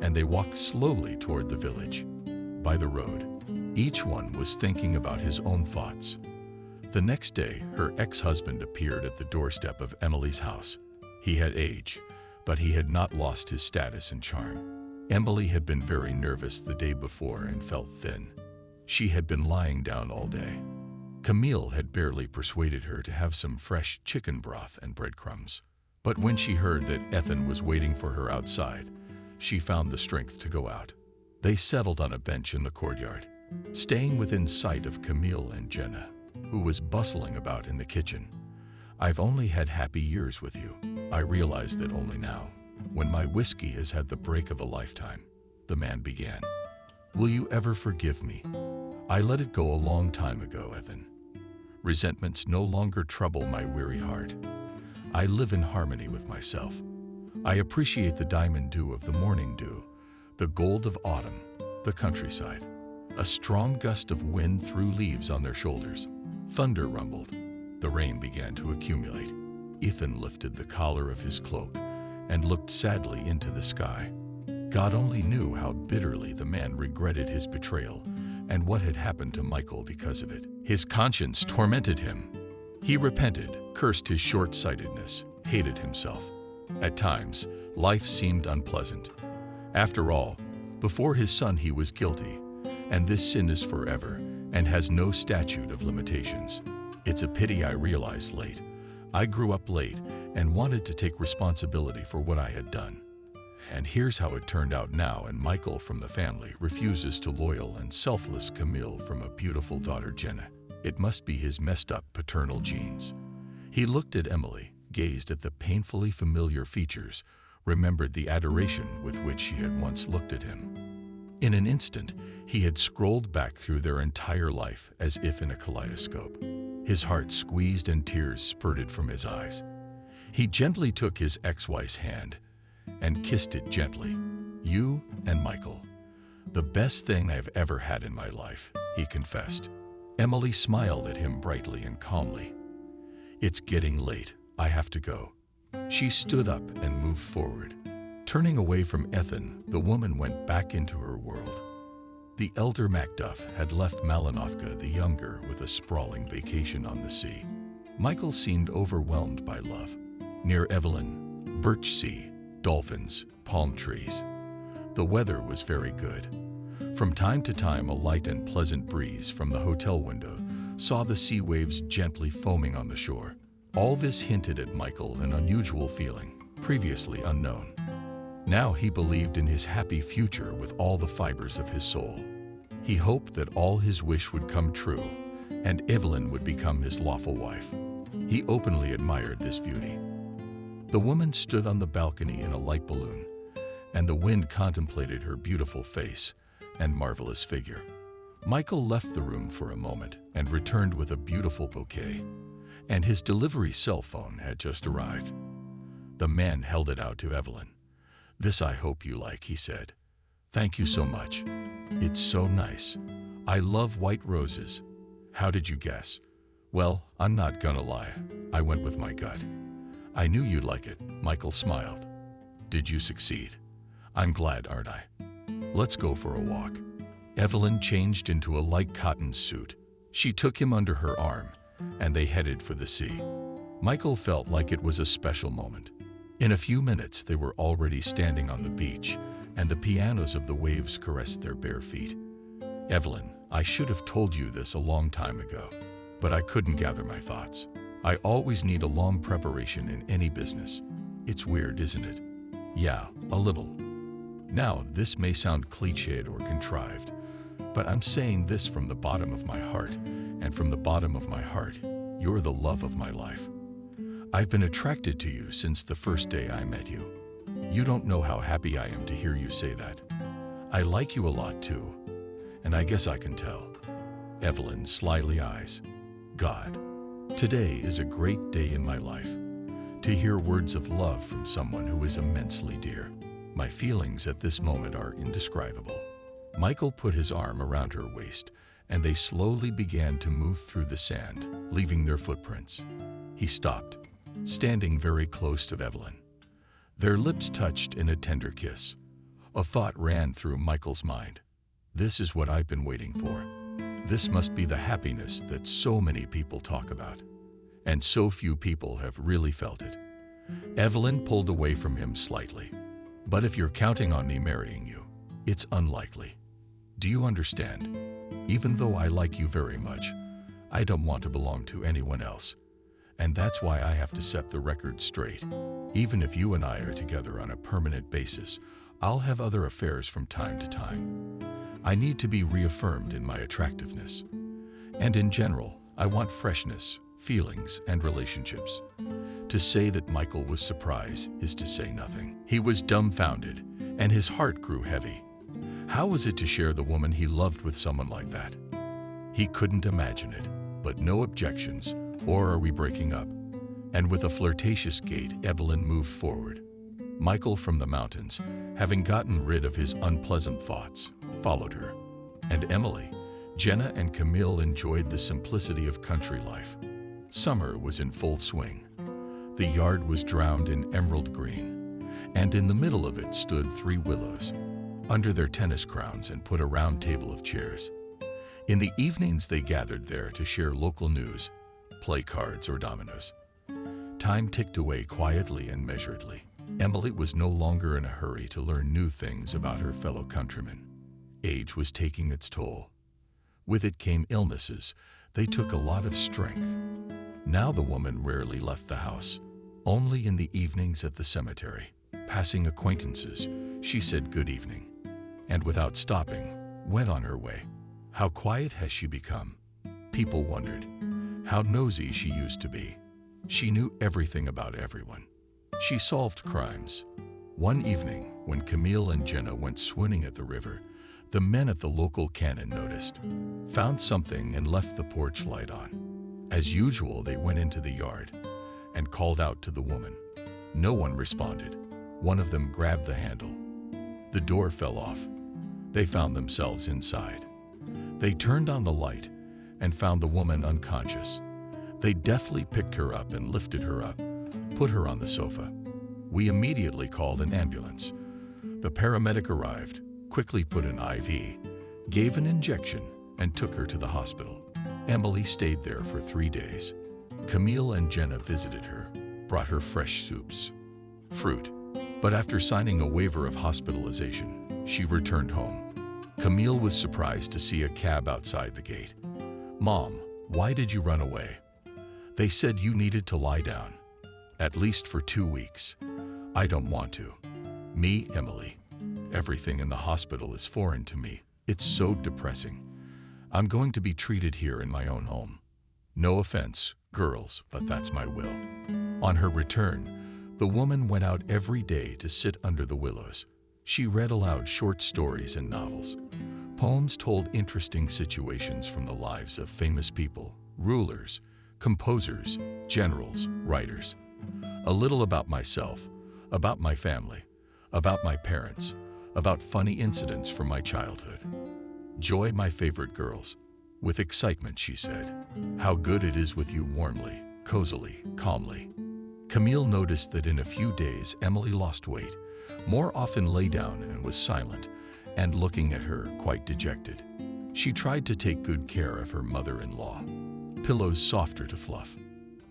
and they walked slowly toward the village. By the road, each one was thinking about his own thoughts. The next day, her ex-husband appeared at the doorstep of Emily's house. He had aged, but he had not lost his status and charm. Emily had been very nervous the day before and felt thin. She had been lying down all day. Camille had barely persuaded her to have some fresh chicken broth and breadcrumbs. But when she heard that Ethan was waiting for her outside, she found the strength to go out. They settled on a bench in the courtyard, staying within sight of Camille and Jenna. who was bustling about in the kitchen. "I've only had happy years with you. I realize that only now, when my whiskey has had the break of a lifetime," the man began. "Will you ever forgive me? I let it go a long time ago, Ethan. Resentments no longer trouble my weary heart. I live in harmony with myself. I appreciate the diamond dew of the morning dew, the gold of autumn, the countryside. A strong gust of wind threw leaves on their shoulders. Thunder rumbled. The rain began to accumulate. Ethan lifted the collar of his cloak and looked sadly into the sky. God only knew how bitterly the man regretted his betrayal and what had happened to Michael because of it. His conscience tormented him. He repented, cursed his short-sightedness, hated himself. At times, life seemed unpleasant. After all, before his son he was guilty, and this sin is forever and has no statute of limitations. It's a pity I realized late. I grew up late and wanted to take responsibility for what I had done. And here's how it turned out now, and Michael from the family refuses to loyal and selfless Camille from a beautiful daughter Jenna. It must be his messed up paternal genes." He looked at Emily, gazed at the painfully familiar features, remembered the adoration with which she had once looked at him. In an instant, he had scrolled back through their entire life as if in a kaleidoscope. His heart squeezed and tears spurted from his eyes. He gently took his ex-wife's hand and kissed it gently. "You and Michael, the best thing I've ever had in my life," he confessed. Emily smiled at him brightly and calmly. "It's getting late. I have to go." She stood up and moved forward. Turning away from Ethan, the woman went back into her world. The elder Macduff had left Malinovka the younger with a sprawling vacation on the sea. Michael seemed overwhelmed by love. Near Evelyn, birch sea, dolphins, palm trees. The weather was very good. From time to time, a light and pleasant breeze from the hotel window saw the sea waves gently foaming on the shore. All this hinted at Michael an unusual feeling, previously unknown. Now he believed in his happy future with all the fibers of his soul. He hoped that all his wish would come true, and Evelyn would become his lawful wife. He openly admired this beauty. The woman stood on the balcony in a light balloon, and the wind contemplated her beautiful face and marvelous figure. Michael left the room for a moment and returned with a beautiful bouquet, and his delivery cell phone had just arrived. The man held it out to Evelyn. "This I hope you like," he said. "Thank you so much. It's so nice. I love white roses." "How did you guess?" "Well, I'm not gonna lie. I went with my gut." "I knew you'd like it," Michael smiled. "Did you succeed? I'm glad, aren't I? Let's go for a walk." Evelyn changed into a light cotton suit. She took him under her arm, and they headed for the sea. Michael felt like it was a special moment. In a few minutes, they were already standing on the beach, and the pianos of the waves caressed their bare feet. "Evelyn, I should have told you this a long time ago, but I couldn't gather my thoughts. I always need a long preparation in any business. It's weird, isn't it?" "Yeah, a little." Now, this may sound cliched or contrived, but I'm saying this from the bottom of my heart, and from the bottom of my heart, you're the love of my life. I've been attracted to you since the first day I met you. You don't know how happy I am to hear you say that. I like you a lot too, and I guess I can tell. Evelyn slyly eyes. "God, today is a great day in my life. To hear words of love from someone who is immensely dear. My feelings at this moment are indescribable." Michael put his arm around her waist, and they slowly began to move through the sand, leaving their footprints. He stopped, standing very close to Evelyn. Their lips touched in a tender kiss. A thought ran through Michael's mind. This is what I've been waiting for. This must be the happiness that so many people talk about, and so few people have really felt it. Evelyn pulled away from him slightly. "But if you're counting on me marrying you, it's unlikely. Do you understand? Even though I like you very much, I don't want to belong to anyone else. And that's why I have to set the record straight. Even if you and I are together on a permanent basis, I'll have other affairs from time to time. I need to be reaffirmed in my attractiveness. And in general, I want freshness, feelings, and relationships. To say that Michael was surprised is to say nothing. He was dumbfounded, and his heart grew heavy. How was it to share the woman he loved with someone like that? He couldn't imagine it, but no objections, or are we breaking up? And with a flirtatious gait, Evelyn moved forward. Michael from the mountains, having gotten rid of his unpleasant thoughts, followed her. And Emily, Jenna, and Camille enjoyed the simplicity of country life. Summer was in full swing. The yard was drowned in emerald green, and in the middle of it stood 3 willows, under their tennis crowns, and put a round table of chairs. In the evenings they gathered there to share local news, play cards or dominoes. Time ticked away quietly and measuredly. Emily was no longer in a hurry to learn new things about her fellow countrymen. Age was taking its toll. With it came illnesses. They took a lot of strength. Now the woman rarely left the house. Only in the evenings at the cemetery, passing acquaintances, she said good evening, and without stopping, went on her way. How quiet has she become? People wondered. How nosy she used to be. She knew everything about everyone. She solved crimes. One evening, when Camille and Jenna went swimming at the river, the men at the local cannon noticed, found something, and left the porch light on. As usual, they went into the yard and called out to the woman. No one responded. One of them grabbed the handle. The door fell off. They found themselves inside. They turned on the light and found the woman unconscious. They deftly picked her up and lifted her up, put her on the sofa. We immediately called an ambulance. The paramedic arrived, quickly put an IV, gave an injection, and took her to the hospital. Emily stayed there for 3 days. Camille and Jenna visited her, brought her fresh soups, fruit. But after signing a waiver of hospitalization, she returned home. Camille was surprised to see a cab outside the gate. "Mom, why did you run away?" "They said you needed to lie down, at least for 2 weeks. I don't want to." "Me, Emily. Everything in the hospital is foreign to me. It's so depressing. I'm going to be treated here in my own home. No offense, girls, but that's my will." On her return, the woman went out every day to sit under the willows. She read aloud short stories and novels. Poems told interesting situations from the lives of famous people, rulers, composers, generals, writers. A little about myself, about my family, about my parents, about funny incidents from my childhood. "Joy, my favorite girls." With excitement, she said, "How good it is with you, warmly, cozily, calmly." Camille noticed that in a few days Emily lost weight, more often lay down and was silent, and looking at her, quite dejected. She tried to take good care of her mother-in-law. Pillows softer to fluff,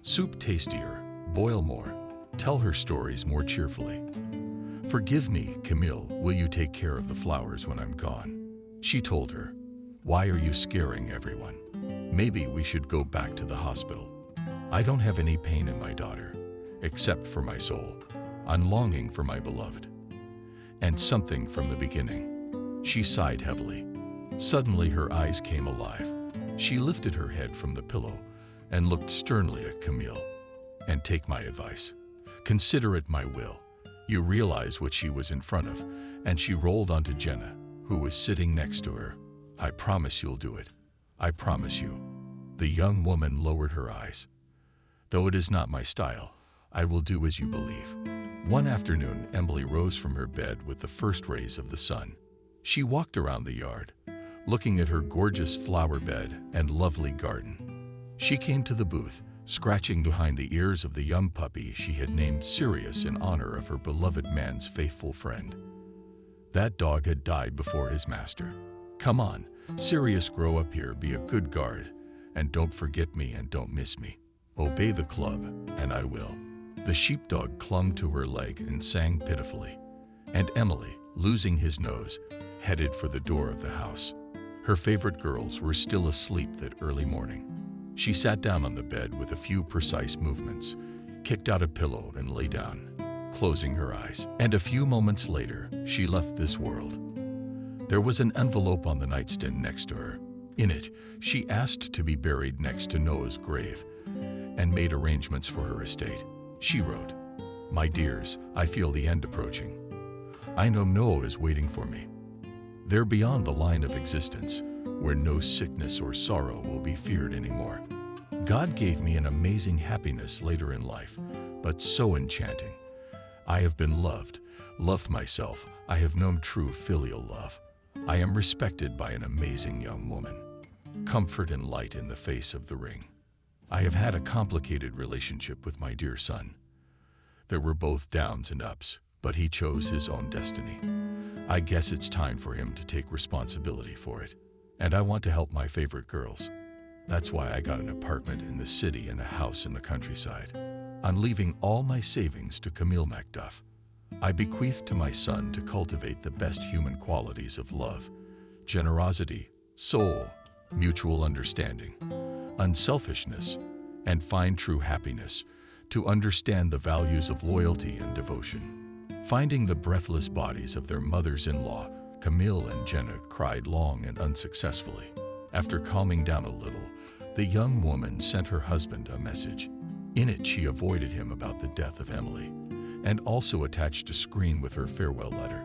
soup tastier, boil more, tell her stories more cheerfully. "Forgive me, Camille, will you take care of the flowers when I'm gone?" She told her. "Why are you scaring everyone? Maybe we should go back to the hospital. I don't have any pain in my daughter, except for my soul. I'm longing for my beloved." And something from the beginning. She sighed heavily. Suddenly her eyes came alive. She lifted her head from the pillow and looked sternly at Camille. "And take my advice. Consider it my will." You realize what she was in front of, and she rolled onto Jenna, who was sitting next to her. "I promise you'll do it. I promise you." The young woman lowered her eyes. "Though it is not my style, I will do as you believe." One afternoon, Emily rose from her bed with the first rays of the sun. She walked around the yard, looking at her gorgeous flower bed and lovely garden. She came to the booth, scratching behind the ears of the young puppy she had named Sirius in honor of her beloved man's faithful friend. That dog had died before his master. "Come on, Sirius, grow up here, be a good guard, and don't forget me and don't miss me. Obey the club, and I will." The sheepdog clung to her leg and sang pitifully, and Emily, losing his nose, headed for the door of the house. Her favorite girls were still asleep that early morning. She sat down on the bed with a few precise movements, kicked out a pillow and lay down, closing her eyes. And a few moments later, she left this world. There was an envelope on the nightstand next to her. In it, she asked to be buried next to Noah's grave and made arrangements for her estate. She wrote, "My dears, I feel the end approaching. I know Noah is waiting for me. They're beyond the line of existence, where no sickness or sorrow will be feared anymore. God gave me an amazing happiness later in life, but so enchanting. I have been loved myself. I have known true filial love. I am respected by an amazing young woman. Comfort and light in the face of the ring. I have had a complicated relationship with my dear son. There were both downs and ups, but he chose his own destiny. I guess it's time for him to take responsibility for it. And I want to help my favorite girls. That's why I got an apartment in the city and a house in the countryside. I'm leaving all my savings to Camille Macduff. I bequeath to my son to cultivate the best human qualities of love, generosity, soul, mutual understanding, unselfishness, and find true happiness, to understand the values of loyalty and devotion." Finding the breathless bodies of their mothers-in-law, Camille and Jenna cried long and unsuccessfully. After calming down a little, the young woman sent her husband a message. In it, she avoided him about the death of Emily, and also attached a screen with her farewell letter.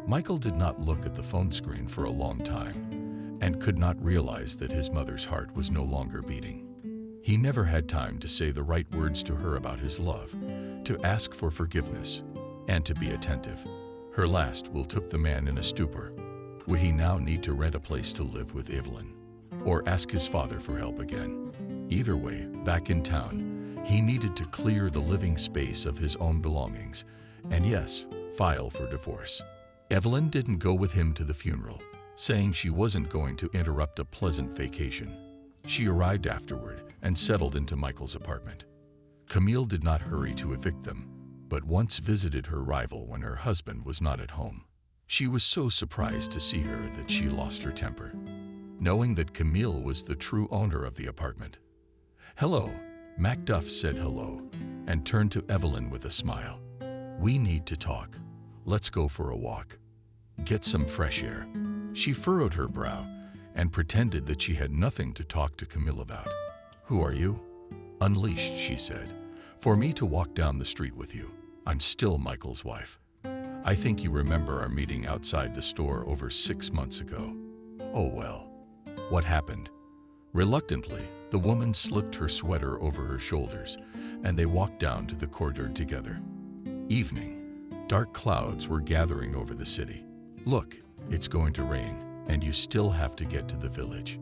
Michael did not look at the phone screen for a long time, and could not realize that his mother's heart was no longer beating. He never had time to say the right words to her about his love, to ask for forgiveness, and to be attentive. Her last will took the man in a stupor. Would he now need to rent a place to live with Evelyn, or ask his father for help again? Either way, back in town, he needed to clear the living space of his own belongings, and yes, file for divorce. Evelyn didn't go with him to the funeral, saying she wasn't going to interrupt a pleasant vacation. She arrived afterward and settled into Michael's apartment. Camille did not hurry to evict them, but once visited her rival when her husband was not at home. She was so surprised to see her that she lost her temper, knowing that Camille was the true owner of the apartment. "Hello," Macduff said hello, and turned to Evelyn with a smile. "We need to talk. Let's go for a walk. Get some fresh air." She furrowed her brow and pretended that she had nothing to talk to Camille about. "Who are you?" "Unleashed," she said, "for me to walk down the street with you. I'm still Michael's wife. I think you remember our meeting outside the store over 6 months ago." "Oh well. What happened?" Reluctantly, the woman slipped her sweater over her shoulders, and they walked down to the courtyard together. Evening. Dark clouds were gathering over the city. "Look, it's going to rain, and you still have to get to the village.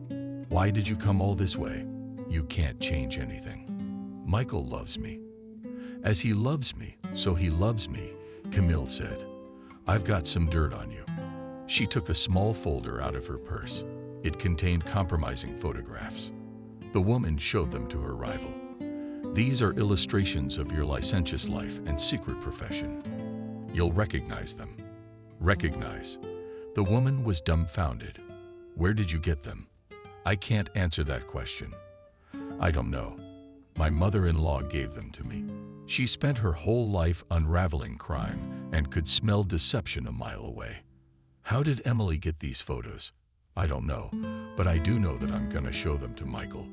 Why did you come all this way? You can't change anything. Michael loves me. As he loves me, so he loves me," Camille said. "I've got some dirt on you." She took a small folder out of her purse. It contained compromising photographs. The woman showed them to her rival. "These are illustrations of your licentious life and secret profession. You'll recognize them." "Recognize?" The woman was dumbfounded. "Where did you get them?" "I can't answer that question. I don't know. My mother-in-law gave them to me. She spent her whole life unraveling crime and could smell deception a mile away. How did Emily get these photos? I don't know, but I do know that I'm gonna show them to Michael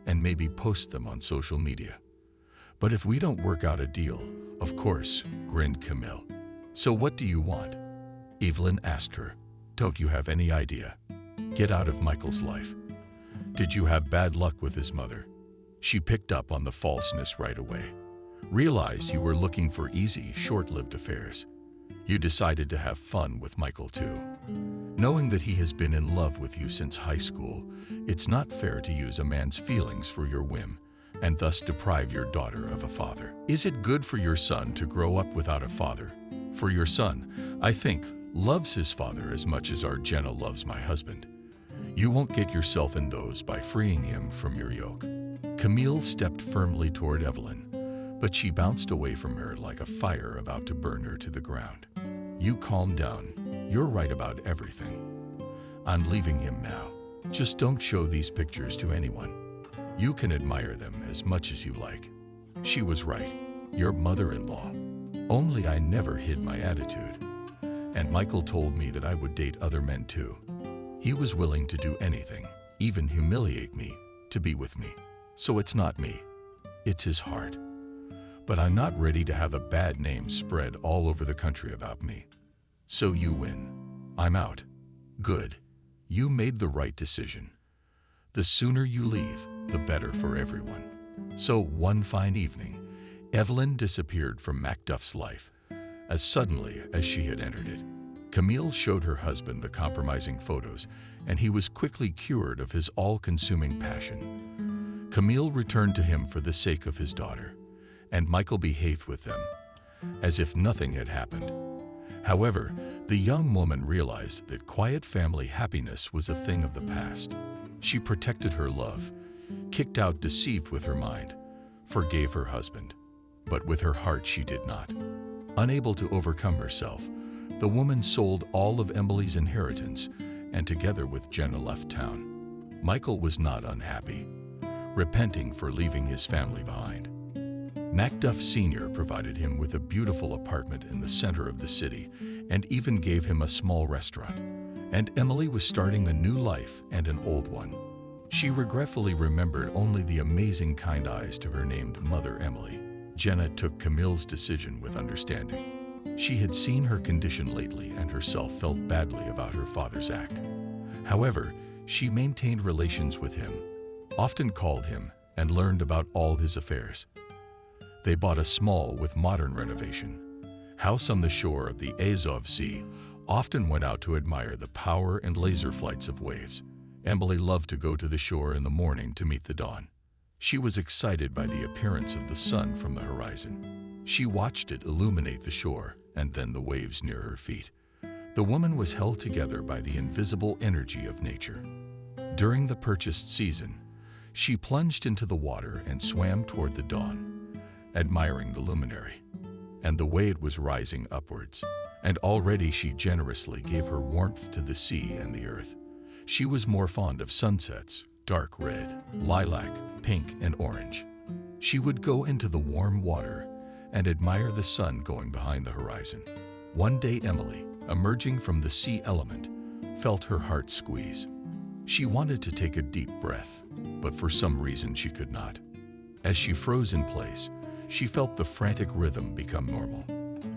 and maybe post them on social media. But if we don't work out a deal, of course," grinned Camille. "So what do you want?" Evelyn asked her. "Don't you have any idea? Get out of Michael's life. Did you have bad luck with his mother?" She picked up on the falseness right away. "Realized you were looking for easy, short-lived affairs. You decided to have fun with Michael too. Knowing that he has been in love with you since high school, it's not fair to use a man's feelings for your whim and thus deprive your daughter of a father. Is it good for your son to grow up without a father? For your son, I think, loves his father as much as our Jenna loves my husband. You won't get yourself in those by freeing him from your yoke." Camille stepped firmly toward Evelyn, but she bounced away from her like a fire about to burn her to the ground. "You calm down. You're right about everything. I'm leaving him now. Just don't show these pictures to anyone. You can admire them as much as you like." She was right. Your mother-in-law. Only I never hid my attitude. And Michael told me that I would date other men too. He was willing to do anything, even humiliate me, to be with me. So it's not me, it's his heart. But I'm not ready to have a bad name spread all over the country about me. So you win. I'm out. Good. You made the right decision. The sooner you leave, the better for everyone. So one fine evening, Evelyn disappeared from Macduff's life as suddenly as she had entered it. Camille showed her husband the compromising photos, and he was quickly cured of his all-consuming passion. Camille returned to him for the sake of his daughter, and Michael behaved with them as if nothing had happened. However, the young woman realized that quiet family happiness was a thing of the past. She protected her love, kicked out deceit with her mind, forgave her husband, but with her heart she did not. Unable to overcome herself, the woman sold all of Emily's inheritance and together with Jenna left town. Michael was not unhappy, repenting for leaving his family behind. Macduff Sr. provided him with a beautiful apartment in the center of the city and even gave him a small restaurant. And Emily was starting a new life and an old one. She regretfully remembered only the amazing kind eyes to her named mother Emily. Jenna took Camille's decision with understanding. She had seen her condition lately and herself felt badly about her father's act. However, she maintained relations with him, often called him, and learned about all his affairs. They bought a small with modern renovation house on the shore of the Azov Sea, often went out to admire the power and laser flights of waves. Emily loved to go to the shore in the morning to meet the dawn. She was excited by the appearance of the sun from the horizon. She watched it illuminate the shore and then the waves near her feet. The woman was held together by the invisible energy of nature. During the purchased season, she plunged into the water and swam toward the dawn, admiring the luminary. And the wave was rising upwards, and already she generously gave her warmth to the sea and the earth. She was more fond of sunsets, dark red, lilac, pink, and orange. She would go into the warm water and admire the sun going behind the horizon. One day Emily, emerging from the sea element, felt her heart squeeze. She wanted to take a deep breath, but for some reason she could not. As she froze in place, she felt the frantic rhythm become normal,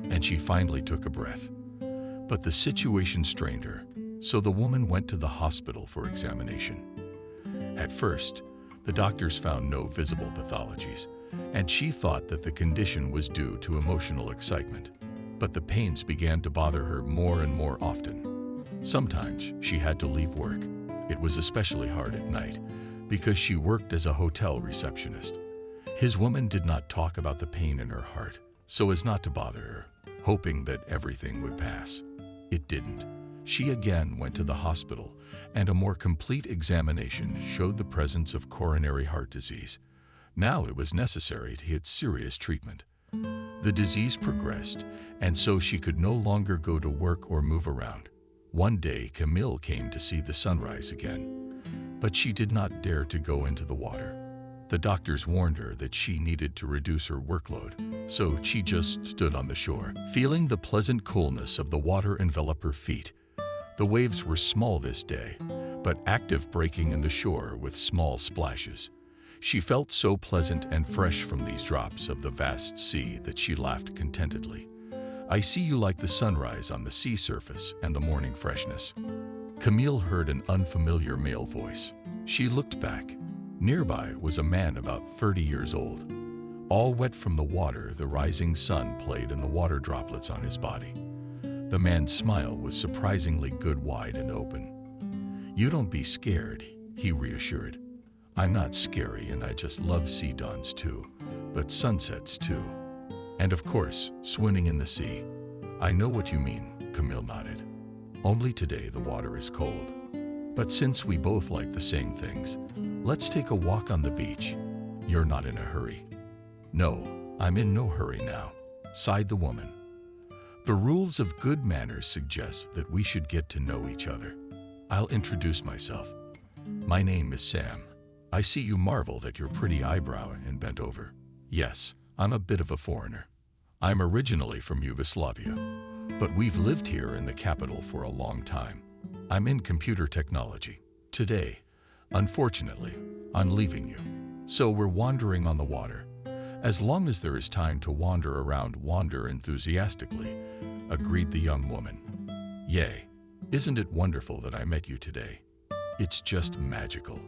and she finally took a breath. But the situation strained her, so the woman went to the hospital for examination. At first, the doctors found no visible pathologies, and she thought that the condition was due to emotional excitement. But the pains began to bother her more and more often. Sometimes she had to leave work. It was especially hard at night, because she worked as a hotel receptionist. His woman did not talk about the pain in her heart, so as not to bother her, hoping that everything would pass. It didn't. She again went to the hospital, and a more complete examination showed the presence of coronary heart disease. Now it was necessary to get serious treatment. The disease progressed, and so she could no longer go to work or move around. One day, Camille came to see the sunrise again, but she did not dare to go into the water. The doctors warned her that she needed to reduce her workload, so she just stood on the shore, feeling the pleasant coolness of the water envelop her feet. The waves were small this day, but active, breaking in the shore with small splashes. She felt so pleasant and fresh from these drops of the vast sea that she laughed contentedly. "I see you like the sunrise on the sea surface and the morning freshness." Camille heard an unfamiliar male voice. She looked back. Nearby was a man about 30 years old. All wet from the water, the rising sun played in the water droplets on his body. The man's smile was surprisingly good, wide and open. "You don't be scared," he reassured. "I'm not scary, and I just love sea dawns too, but sunsets too. And of course, swimming in the sea." "I know what you mean," Camille nodded. "Only today the water is cold. But since we both like the same things, let's take a walk on the beach. You're not in a hurry." "No, I'm in no hurry now," sighed the woman. The rules of good manners suggest that we should get to know each other. I'll introduce myself. My name is Sam. I see you marveled at your pretty eyebrow and bent over. Yes, I'm a bit of a foreigner. I'm originally from Yugoslavia, but we've lived here in the capital for a long time. I'm in computer technology. Today, Unfortunately, I'm leaving you. So we're wandering on the water. As long as there is time to wander around, wander enthusiastically, agreed the young woman. Yay! Isn't it wonderful that I met you today? It's just magical.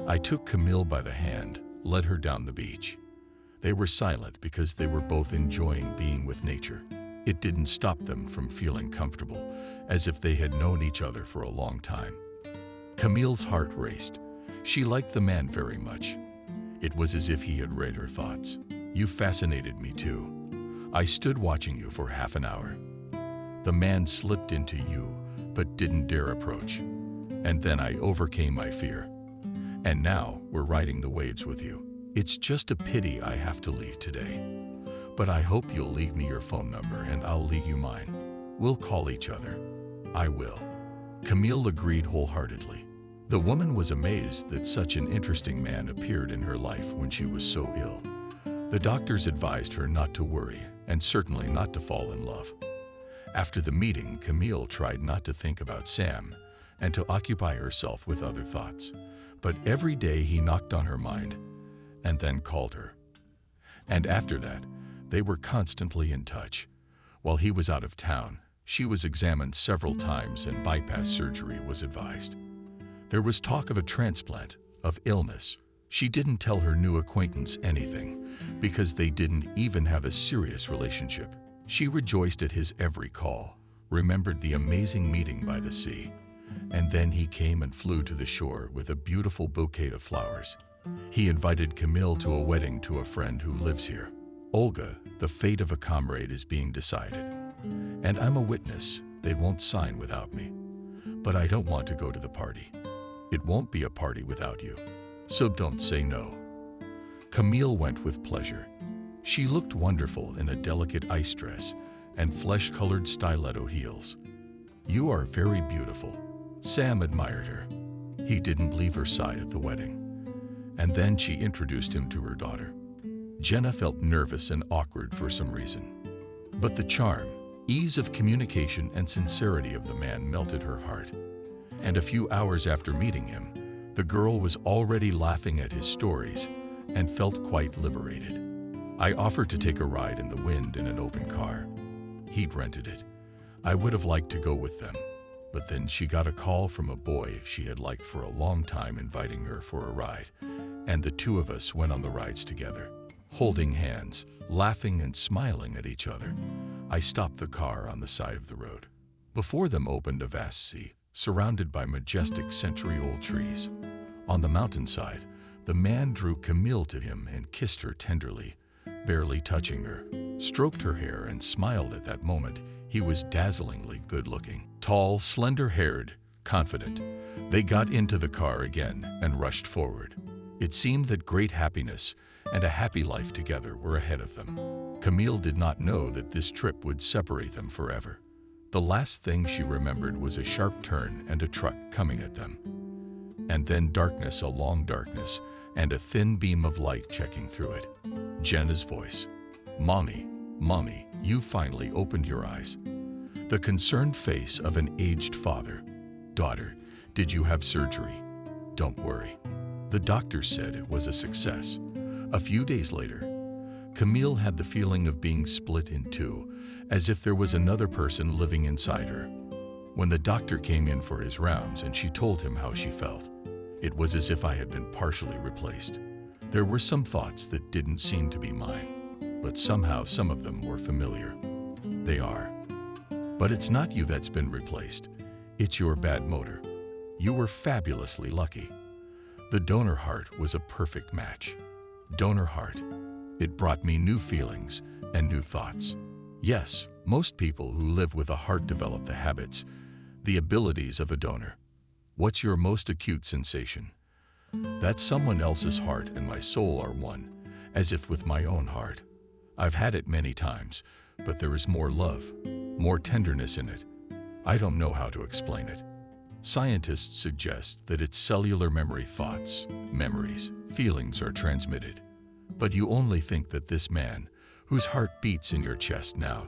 I took Camille by the hand, led her down the beach. They were silent because they were both enjoying being with nature. It didn't stop them from feeling comfortable, as if they had known each other for a long time. Camille's heart raced. She liked the man very much. It was as if he had read her thoughts. You fascinated me too. I stood watching you for half an hour. The man slipped into you, but didn't dare approach. And then I overcame my fear. And now we're riding the waves with you. It's just a pity I have to leave today. But I hope you'll leave me your phone number and I'll leave you mine. We'll call each other. I will. Camille agreed wholeheartedly. The woman was amazed that such an interesting man appeared in her life when she was so ill. The doctors advised her not to worry and certainly not to fall in love. After the meeting, Camille tried not to think about Sam and to occupy herself with other thoughts. But every day he knocked on her mind and then called her. And after that, they were constantly in touch. While he was out of town, she was examined several times and bypass surgery was advised. There was talk of a transplant, of illness. She didn't tell her new acquaintance anything because they didn't even have a serious relationship. She rejoiced at his every call, remembered the amazing meeting by the sea, and then he came and flew to the shore with a beautiful bouquet of flowers. He invited Camille to a wedding to a friend who lives here. Olga, the fate of a comrade is being decided. And I'm a witness. They won't sign without me. But I don't want to go to the party. It won't be a party without you. So don't say no. Camille went with pleasure. She looked wonderful in a delicate ice dress and flesh-colored stiletto heels. You are very beautiful. Sam admired her. He didn't leave her side at the wedding. And then she introduced him to her daughter. Jenna felt nervous and awkward for some reason. But the charm, ease of communication and sincerity of the man melted her heart. And a few hours after meeting him, the girl was already laughing at his stories and felt quite liberated. I offered to take a ride in the wind in an open car. He'd rented it. I would have liked to go with them, but then she got a call from a boy she had liked for a long time inviting her for a ride, and the two of us went on the rides together, holding hands, laughing and smiling at each other. I stopped the car on the side of the road. Before them opened a vast sea, surrounded by majestic century-old trees. On the mountainside, the man drew Camille to him and kissed her tenderly, barely touching her, stroked her hair and smiled at that moment. He was dazzlingly good-looking, tall, slender-haired, confident. They got into the car again and rushed forward. It seemed that great happiness and a happy life together were ahead of them. Camille did not know that this trip would separate them forever. The last thing she remembered was a sharp turn and a truck coming at them. And then darkness, a long darkness, and a thin beam of light checking through it. Jenna's voice. Mommy, Mommy, you finally opened your eyes. The concerned face of an aged father. Daughter, did you have surgery? Don't worry. The doctor said it was a success. A few days later, Camille had the feeling of being split in two, as if there was another person living inside her. When the doctor came in for his rounds and she told him how she felt, it was as if I had been partially replaced. There were some thoughts that didn't seem to be mine, but somehow some of them were familiar. They are. But it's not you that's been replaced. It's your bad motor. You were fabulously lucky. The donor heart was a perfect match. Donor heart. It brought me new feelings and new thoughts. Yes, most people who live with a heart develop the habits, the abilities of a donor. What's your most acute sensation? That someone else's heart and my soul are one, as if with my own heart. I've had it many times, but there is more love, more tenderness in it. I don't know how to explain it. Scientists suggest that it's cellular memory thoughts, memories, feelings are transmitted. But you only think that this man, whose heart beats in your chest now,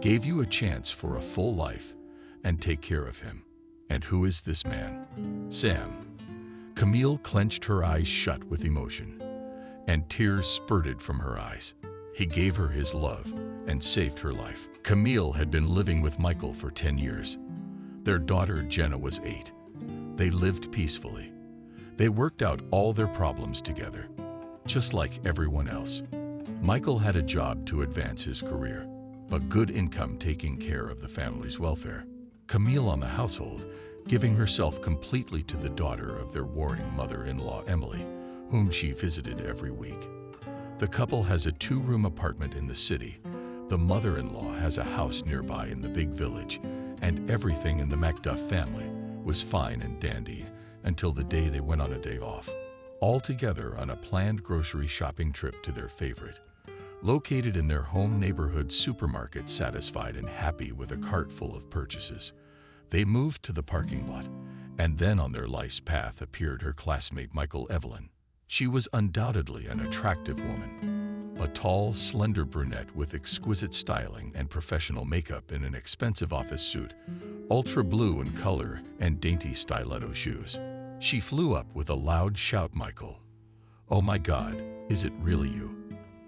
gave you a chance for a full life and take care of him. And who is this man? Sam. Camille clenched her eyes shut with emotion, and tears spurted from her eyes. He gave her his love and saved her life. Camille had been living with Michael for 10 years. Their daughter Jenna was 8. They lived peacefully. They worked out all their problems together, just like everyone else. Michael had a job to advance his career, a good income taking care of the family's welfare. Camille on the household, giving herself completely to the daughter of their warring mother-in-law Emily, whom she visited every week. The couple has a 2-room apartment in the city. The mother-in-law has a house nearby in the big village, and everything in the Macduff family was fine and dandy until the day they went on a day off, all together on a planned grocery shopping trip to their favorite. Located in their home neighborhood supermarket, satisfied and happy with a cart full of purchases, they moved to the parking lot, and then on their life's path appeared her classmate Michael Evelyn. She was undoubtedly an attractive woman, a tall, slender brunette with exquisite styling and professional makeup in an expensive office suit, ultra blue in color, and dainty stiletto shoes. She flew up with a loud shout, "Michael, oh my God, is it really you?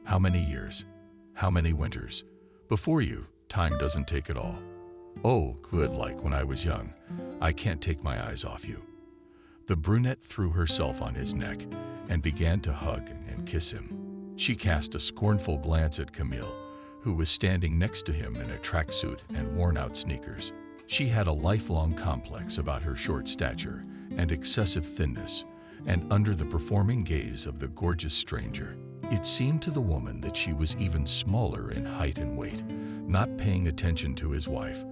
How many years, how many winters? Before you, time doesn't take it all. Oh, good, like when I was young. I can't take my eyes off you." The brunette threw herself on his neck and began to hug and kiss him. She cast a scornful glance at Camille, who was standing next to him in a tracksuit and worn-out sneakers. She had a lifelong complex about her short stature and excessive thinness, and under the performing gaze of the gorgeous stranger, it seemed to the woman that she was even smaller in height and weight. Not paying attention to his wife,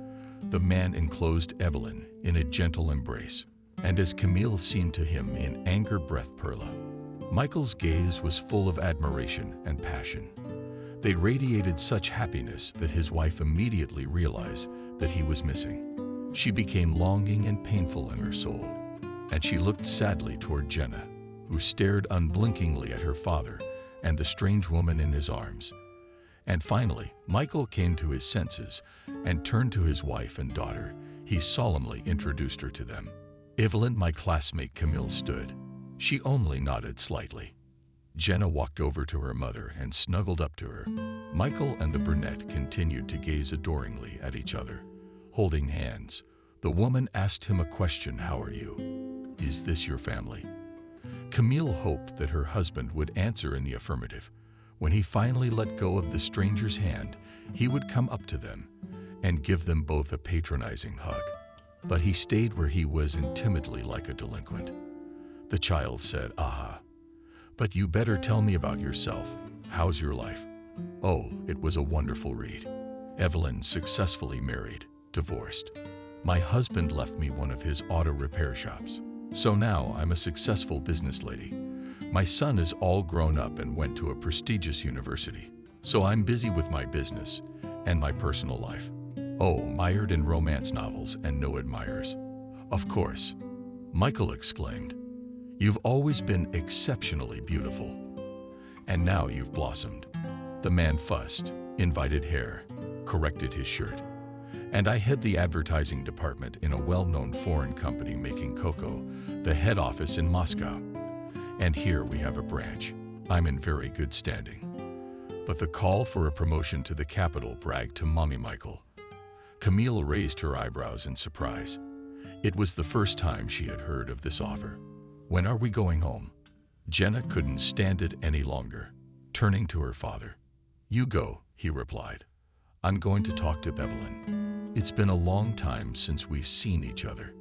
the man enclosed Evelyn in a gentle embrace, and as Camille seemed to him in anger breath Perla, Michael's gaze was full of admiration and passion. They radiated such happiness that his wife immediately realized that he was missing. She became longing and painful in her soul, and she looked sadly toward Jenna, who stared unblinkingly at her father and the strange woman in his arms. And finally, Michael came to his senses and turned to his wife and daughter. He solemnly introduced her to them. Evelyn, my classmate Camille, stood. She only nodded slightly. Jenna walked over to her mother and snuggled up to her. Michael and the brunette continued to gaze adoringly at each other, holding hands. The woman asked him a question, "How are you? Is this your family?" Camille hoped that her husband would answer in the affirmative. When he finally let go of the stranger's hand, he would come up to them and give them both a patronizing hug. But he stayed where he was and timidly like a delinquent. The child said, "Ah, but you better tell me about yourself. How's your life?" "Oh, it was a wonderful read. Evelyn successfully married, divorced. My husband left me one of his auto repair shops. So now I'm a successful business lady. My son is all grown up and went to a prestigious university. So I'm busy with my business and my personal life. Oh, mired in romance novels and no admirers." "Of course," Michael exclaimed. "You've always been exceptionally beautiful. And now you've blossomed." The man fussed, invited hair, corrected his shirt. "And I head the advertising department in a well-known foreign company making cocoa, the head office in Moscow. And here we have a branch. I'm in very good standing." But the call for a promotion to the capital bragged to Mommy Michael. Camille raised her eyebrows in surprise. It was the first time she had heard of this offer. "When are we going home?" Jenna couldn't stand it any longer. Turning to her father, "You go," he replied. "I'm going to talk to Evelyn. It's been a long time since we've seen each other."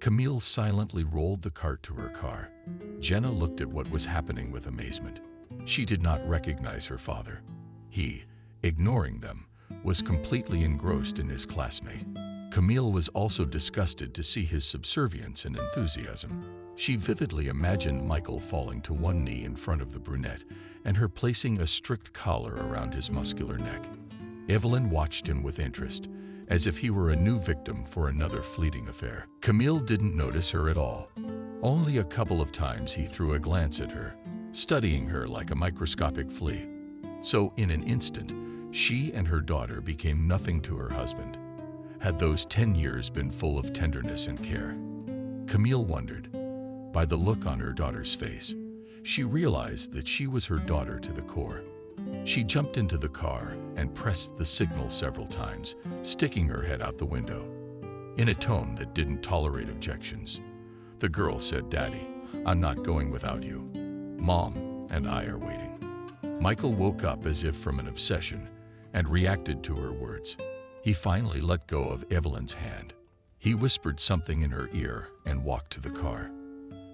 Camille silently rolled the cart to her car. Jenna looked at what was happening with amazement. She did not recognize her father. He, ignoring them, was completely engrossed in his classmate. Camille was also disgusted to see his subservience and enthusiasm. She vividly imagined Michael falling to one knee in front of the brunette and her placing a strict collar around his muscular neck. Evelyn watched him with interest, as if he were a new victim for another fleeting affair. Camille didn't notice her at all. Only a couple of times he threw a glance at her, studying her like a microscopic flea. So in an instant, she and her daughter became nothing to her husband. Had those 10 years been full of tenderness and care? Camille wondered. By the look on her daughter's face, she realized that she was her daughter to the core. She jumped into the car and pressed the signal several times, sticking her head out the window. In a tone that didn't tolerate objections, the girl said, "Daddy, I'm not going without you. Mom and I are waiting." Michael woke up as if from an obsession and reacted to her words. He finally let go of Evelyn's hand. He whispered something in her ear and walked to the car.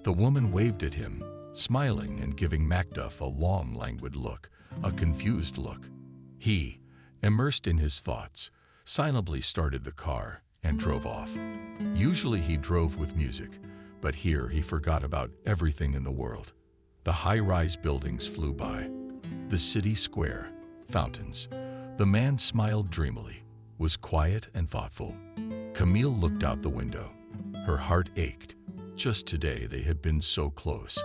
The woman waved at him, smiling and giving Macduff a long, languid look, a confused look. He, immersed in his thoughts, silently started the car and drove off. Usually he drove with music, but here he forgot about everything in the world. The high-rise buildings flew by. The city square, fountains. The man smiled dreamily, was quiet and thoughtful. Camille looked out the window. Her heart ached. Just today they had been so close,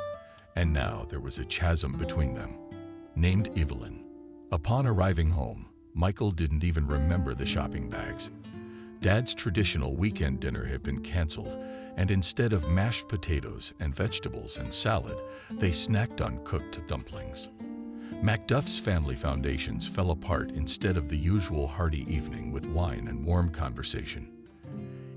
and now there was a chasm between them. Named Evelyn. Upon arriving home, Michael didn't even remember the shopping bags. Dad's traditional weekend dinner had been canceled, and instead of mashed potatoes and vegetables and salad, they snacked on cooked dumplings. Macduff's family foundations fell apart instead of the usual hearty evening with wine and warm conversation.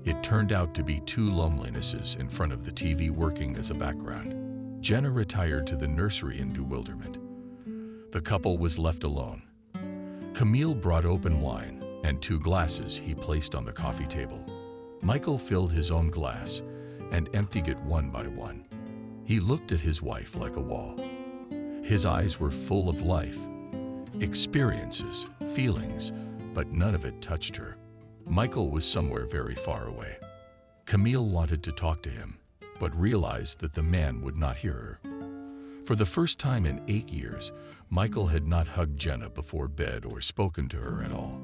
It turned out to be two lonelinesses in front of the TV working as a background. Jenna retired to the nursery in bewilderment. The couple was left alone. Camille brought open wine and 2 glasses he placed on the coffee table. Michael filled his own glass and emptied it one by one. He looked at his wife like a wall. His eyes were full of life, experiences, feelings, but none of it touched her. Michael was somewhere very far away. Camille wanted to talk to him, but realized that the man would not hear her. For the first time in 8 years, Michael had not hugged Jenna before bed or spoken to her at all.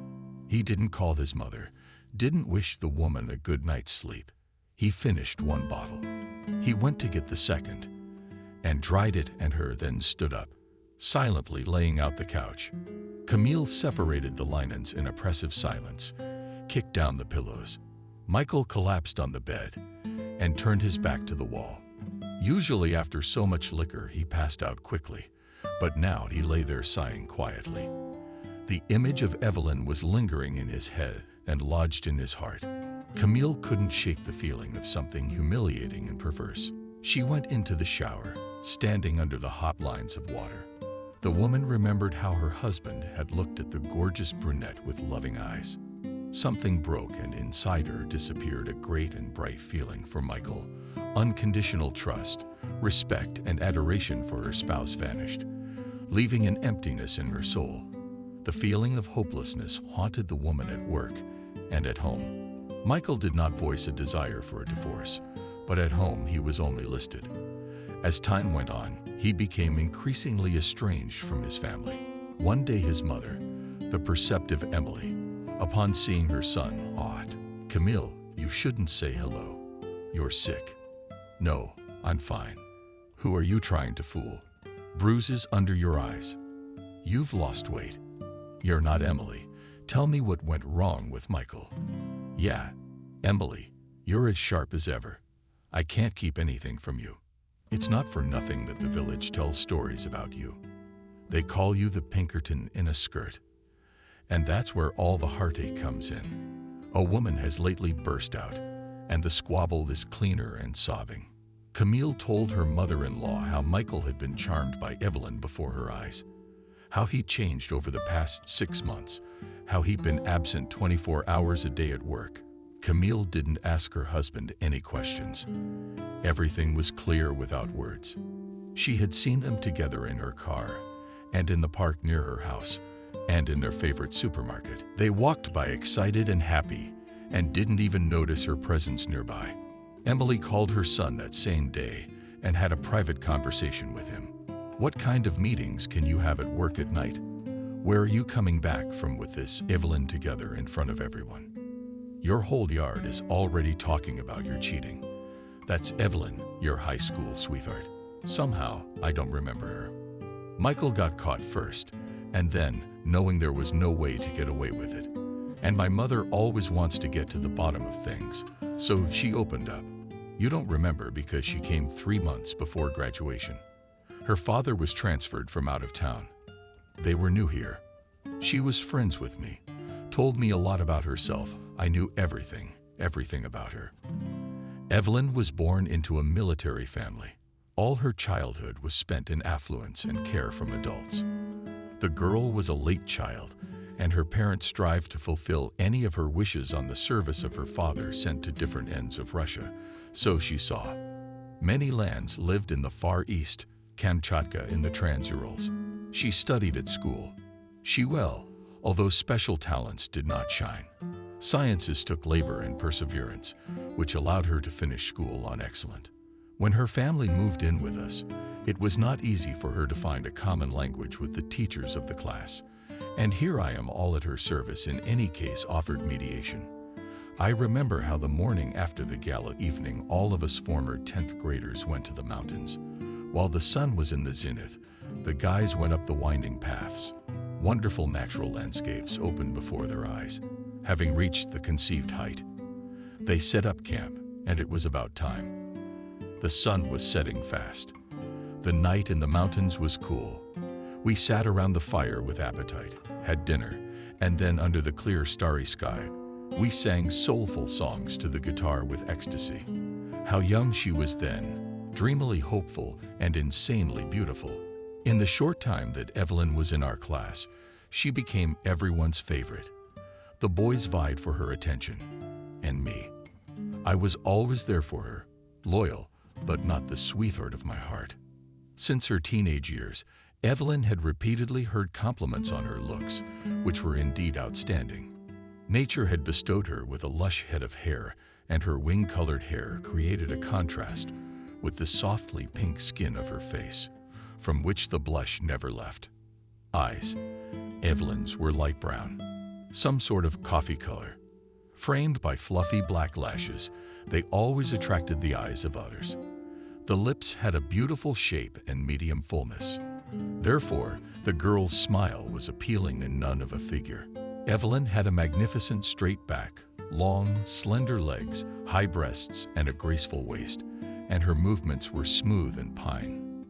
He didn't call his mother, didn't wish the woman a good night's sleep. He finished 1 bottle. He went to get the second, and dried it and her, then stood up, silently laying out the couch. Camille separated the linens in oppressive silence, kicked down the pillows. Michael collapsed on the bed and turned his back to the wall. Usually after so much liquor, he passed out quickly, but now he lay there sighing quietly. The image of Evelyn was lingering in his head and lodged in his heart. Camille couldn't shake the feeling of something humiliating and perverse. She went into the shower, standing under the hot lines of water. The woman remembered how her husband had looked at the gorgeous brunette with loving eyes. Something broke, and inside her disappeared a great and bright feeling for Michael. Unconditional trust, respect, and adoration for her spouse vanished, leaving an emptiness in her soul. The feeling of hopelessness haunted the woman at work and at home. Michael did not voice a desire for a divorce, but at home he was only listed. As time went on, he became increasingly estranged from his family. One day his mother, the perceptive Emily, upon seeing her son, awed, "Camille, you shouldn't say hello. You're sick." "No, I'm fine." "Who are you trying to fool? Bruises under your eyes. You've lost weight." "You're not Emily. Tell me what went wrong with Michael." "Yeah, Emily, you're as sharp as ever. I can't keep anything from you. It's not for nothing that the village tells stories about you. They call you the Pinkerton in a skirt. And that's where all the heartache comes in. A woman has lately burst out, and the squabble is cleaner and sobbing." Camille told her mother-in-law how Michael had been charmed by Evelyn before her eyes, how he changed over the past 6 months, how he'd been absent 24 hours a day at work. Camille didn't ask her husband any questions. Everything was clear without words. She had seen them together in her car, and in the park near her house, and in their favorite supermarket. They walked by excited and happy, and didn't even notice her presence nearby. Emily called her son that same day and had a private conversation with him. "What kind of meetings can you have at work at night? Where are you coming back from with this Evelyn together in front of everyone? Your whole yard is already talking about your cheating. That's Evelyn, your high school sweetheart. Somehow, I don't remember her." Michael got caught first, and then, knowing there was no way to get away with it. And my mother always wants to get to the bottom of things, so she opened up. You don't remember because she came 3 months before graduation. Her father was transferred from out of town. They were new here. She was friends with me, told me a lot about herself. I knew everything about her. Evelyn was born into a military family. All her childhood was spent in affluence and care from adults. The girl was a late child, and her parents strived to fulfill any of her wishes on the service of her father sent to different ends of Russia. So she saw. Many lands lived in the Far East, Kamchatka in the Trans-Urals. She studied at school. She well, although special talents did not shine. Sciences took labor and perseverance, which allowed her to finish school on excellent. When her family moved in with us, it was not easy for her to find a common language with the teachers of the class. And here I am all at her service in any case offered mediation. I remember how the morning after the gala evening all of us former 10th graders went to the mountains. While the sun was in the zenith, the guys went up the winding paths. Wonderful natural landscapes opened before their eyes. Having reached the conceived height, they set up camp, and it was about time. The sun was setting fast. The night in the mountains was cool. We sat around the fire with appetite, had dinner, and then under the clear starry sky, we sang soulful songs to the guitar with ecstasy. How young she was then, dreamily hopeful and insanely beautiful. In the short time that Evelyn was in our class, she became everyone's favorite. The boys vied for her attention, and me. I was always there for her, loyal, but not the sweetheart of my heart. Since her teenage years, Evelyn had repeatedly heard compliments on her looks, which were indeed outstanding. Nature had bestowed her with a lush head of hair, and her wing-colored hair created a contrast with the softly pink skin of her face, from which the blush never left. Eyes. Evelyn's were light brown, some sort of coffee color. Framed by fluffy black lashes, they always attracted the eyes of others. The lips had a beautiful shape and medium fullness. Therefore, the girl's smile was appealing and none of a figure. Evelyn had a magnificent straight back, long, slender legs, high breasts, and a graceful waist, and her movements were smooth and pine.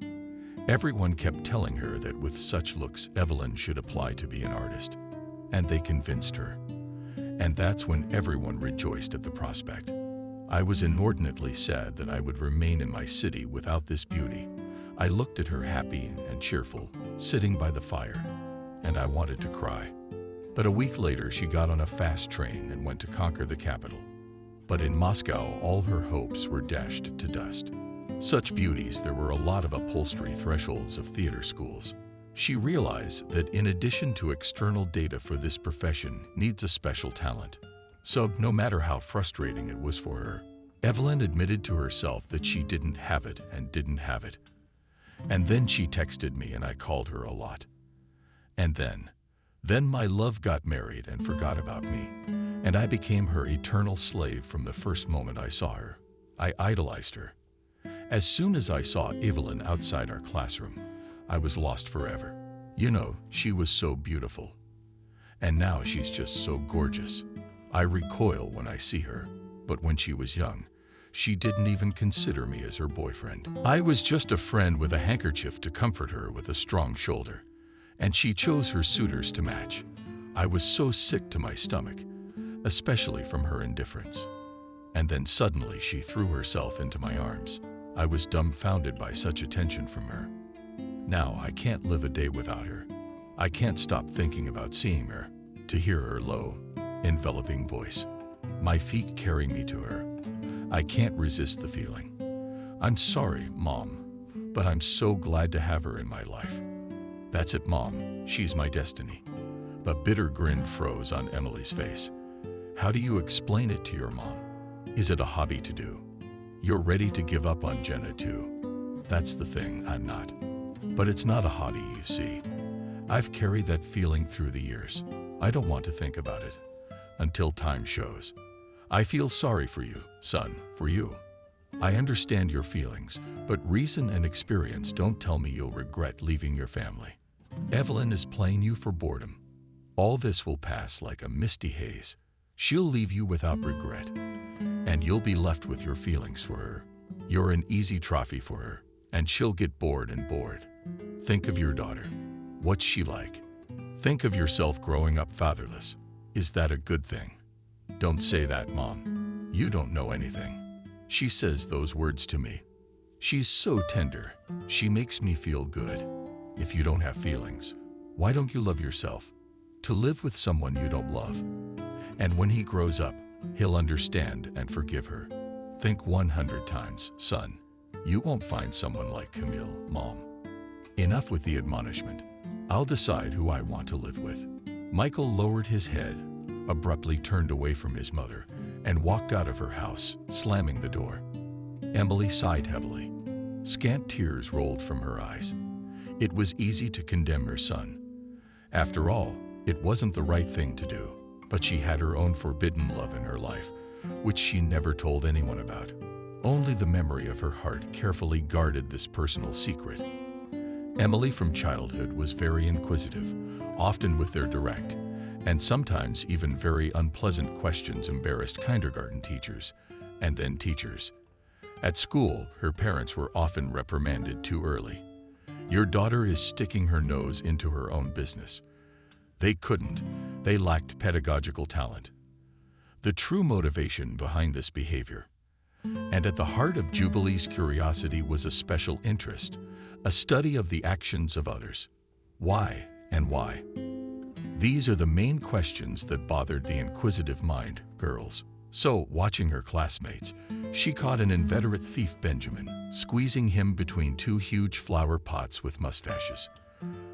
Everyone kept telling her that with such looks, Evelyn should apply to be an artist, and they convinced her. And that's when everyone rejoiced at the prospect. I was inordinately sad that I would remain in my city without this beauty. I looked at her happy and cheerful, sitting by the fire, and I wanted to cry. But a week later, she got on a fast train and went to conquer the capital. But in Moscow, all her hopes were dashed to dust. Such beauties, there were a lot of upholstery thresholds of theater schools. She realized that in addition to external data for this profession needs a special talent. So no matter how frustrating it was for her, Evelyn admitted to herself that she didn't have it and didn't have it. And then she texted me and I called her a lot. And then my love got married and forgot about me, and I became her eternal slave from the first moment I saw her. I idolized her. As soon as I saw Evelyn outside our classroom, I was lost forever. You know, she was so beautiful. And now she's just so gorgeous. I recoil when I see her, but when she was young, she didn't even consider me as her boyfriend. I was just a friend with a handkerchief to comfort her with a strong shoulder, and she chose her suitors to match. I was so sick to my stomach, especially from her indifference. And then suddenly she threw herself into my arms. I was dumbfounded by such attention from her. Now I can't live a day without her. I can't stop thinking about seeing her, to hear her low, enveloping voice. My feet carry me to her. I can't resist the feeling. I'm sorry, Mom, but I'm so glad to have her in my life. That's it, Mom. She's my destiny. A bitter grin froze on Emily's face. How do you explain it to your mom? Is it a hobby to do? You're ready to give up on Jenna too. That's the thing, I'm not. But it's not a hobby, you see. I've carried that feeling through the years. I don't want to think about it until time shows. I feel sorry for you, son, for you. I understand your feelings, but reason and experience don't tell me you'll regret leaving your family. Evelyn is playing you for boredom. All this will pass like a misty haze. She'll leave you without regret, and you'll be left with your feelings for her. You're an easy trophy for her, and she'll get bored and bored. Think of your daughter. What's she like? Think of yourself growing up fatherless. Is that a good thing? Don't say that, Mom. You don't know anything. She says those words to me. She's so tender. She makes me feel good. If you don't have feelings, why don't you love yourself? To live with someone you don't love. And when he grows up, he'll understand and forgive her. Think 100 times, son. You won't find someone like Camille, Mom. Enough with the admonishment. I'll decide who I want to live with. Michael lowered his head, abruptly turned away from his mother, and walked out of her house, slamming the door. Emily sighed heavily. Scant tears rolled from her eyes. It was easy to condemn her son. After all, it wasn't the right thing to do, but she had her own forbidden love in her life, which she never told anyone about. Only the memory of her heart carefully guarded this personal secret. Emily from childhood was very inquisitive, often with their direct, and sometimes even very unpleasant questions embarrassed kindergarten teachers, and then teachers. At school, her parents were often reprimanded too early. Your daughter is sticking her nose into her own business. They couldn't. They lacked pedagogical talent. The true motivation behind this behavior. And at the heart of Jubilee's curiosity was a special interest, a study of the actions of others. Why and why? These are the main questions that bothered the inquisitive mind, girls. So, watching her classmates, she caught an inveterate thief, Benjamin, squeezing him between two huge flower pots with mustaches.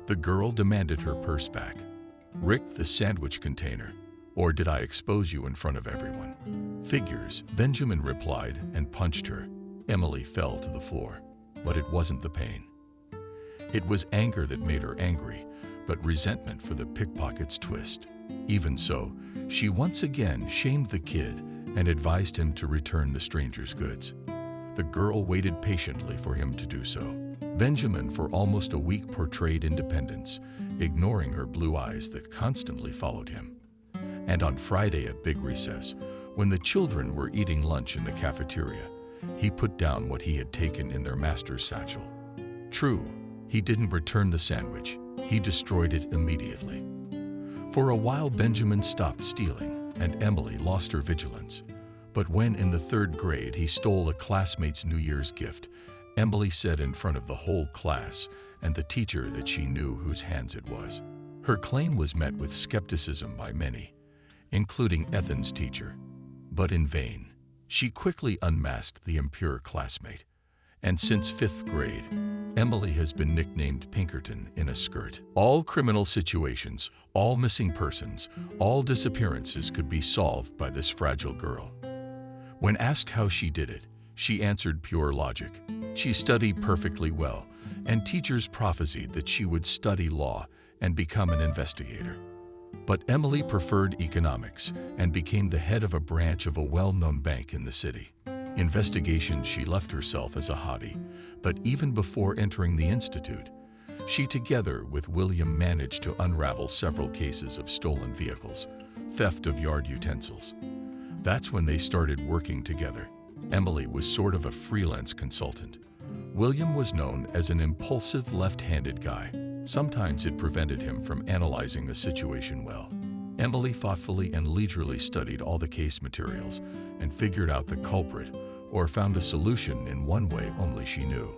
The girl demanded her purse back. Rick, the sandwich container. Or did I expose you in front of everyone? Figures, Benjamin replied and punched her. Emily fell to the floor, but it wasn't the pain. It was anger that made her angry, but resentment for the pickpocket's twist. Even so, she once again shamed the kid and advised him to return the stranger's goods. The girl waited patiently for him to do so. Benjamin for almost a week portrayed independence, ignoring her blue eyes that constantly followed him. And on Friday at big recess, when the children were eating lunch in the cafeteria, he put down what he had taken in their master's satchel. True, he didn't return the sandwich. He destroyed it immediately. For a while, Benjamin stopped stealing, and Emily lost her vigilance. But when in the 3rd grade he stole a classmate's New Year's gift, Emily said in front of the whole class and the teacher that she knew whose hands it was. Her claim was met with skepticism by many, including Ethan's teacher, but in vain. She quickly unmasked the impure classmate, and since 5th grade, Emily has been nicknamed Pinkerton in a skirt. All criminal situations, all missing persons, all disappearances could be solved by this fragile girl. When asked how she did it, she answered pure logic. She studied perfectly well, and teachers prophesied that she would study law and become an investigator. But Emily preferred economics and became the head of a branch of a well-known bank in the city. Investigation she left herself as a hobby, but even before entering the institute, she together with William managed to unravel several cases of stolen vehicles, theft of yard utensils. That's when they started working together. Emily was sort of a freelance consultant. William was known as an impulsive left-handed guy. Sometimes it prevented him from analyzing a situation well. Emily thoughtfully and leisurely studied all the case materials and figured out the culprit or found a solution in one way only she knew.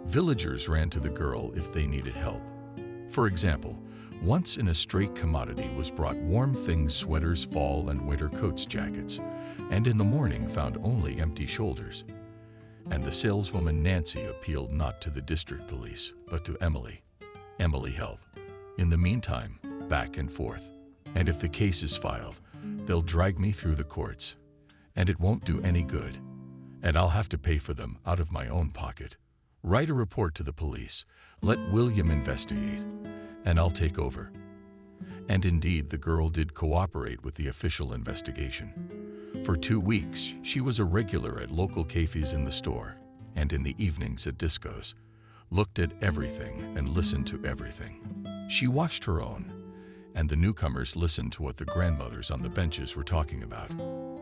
Villagers ran to the girl if they needed help. For example, once in a straight commodity was brought warm things, sweaters, fall and winter coats, jackets, and in the morning found only empty shoulders. And the saleswoman Nancy appealed not to the district police, but to Emily. Emily helped. In the meantime, back and forth. And if the case is filed, they'll drag me through the courts. And it won't do any good. And I'll have to pay for them out of my own pocket. Write a report to the police. Let William investigate. And I'll take over. And indeed, the girl did cooperate with the official investigation. For 2 weeks, she was a regular at local cafes in the store and in the evenings at discos. Looked at everything and listened to everything. She watched her own and the newcomers listened to what the grandmothers on the benches were talking about.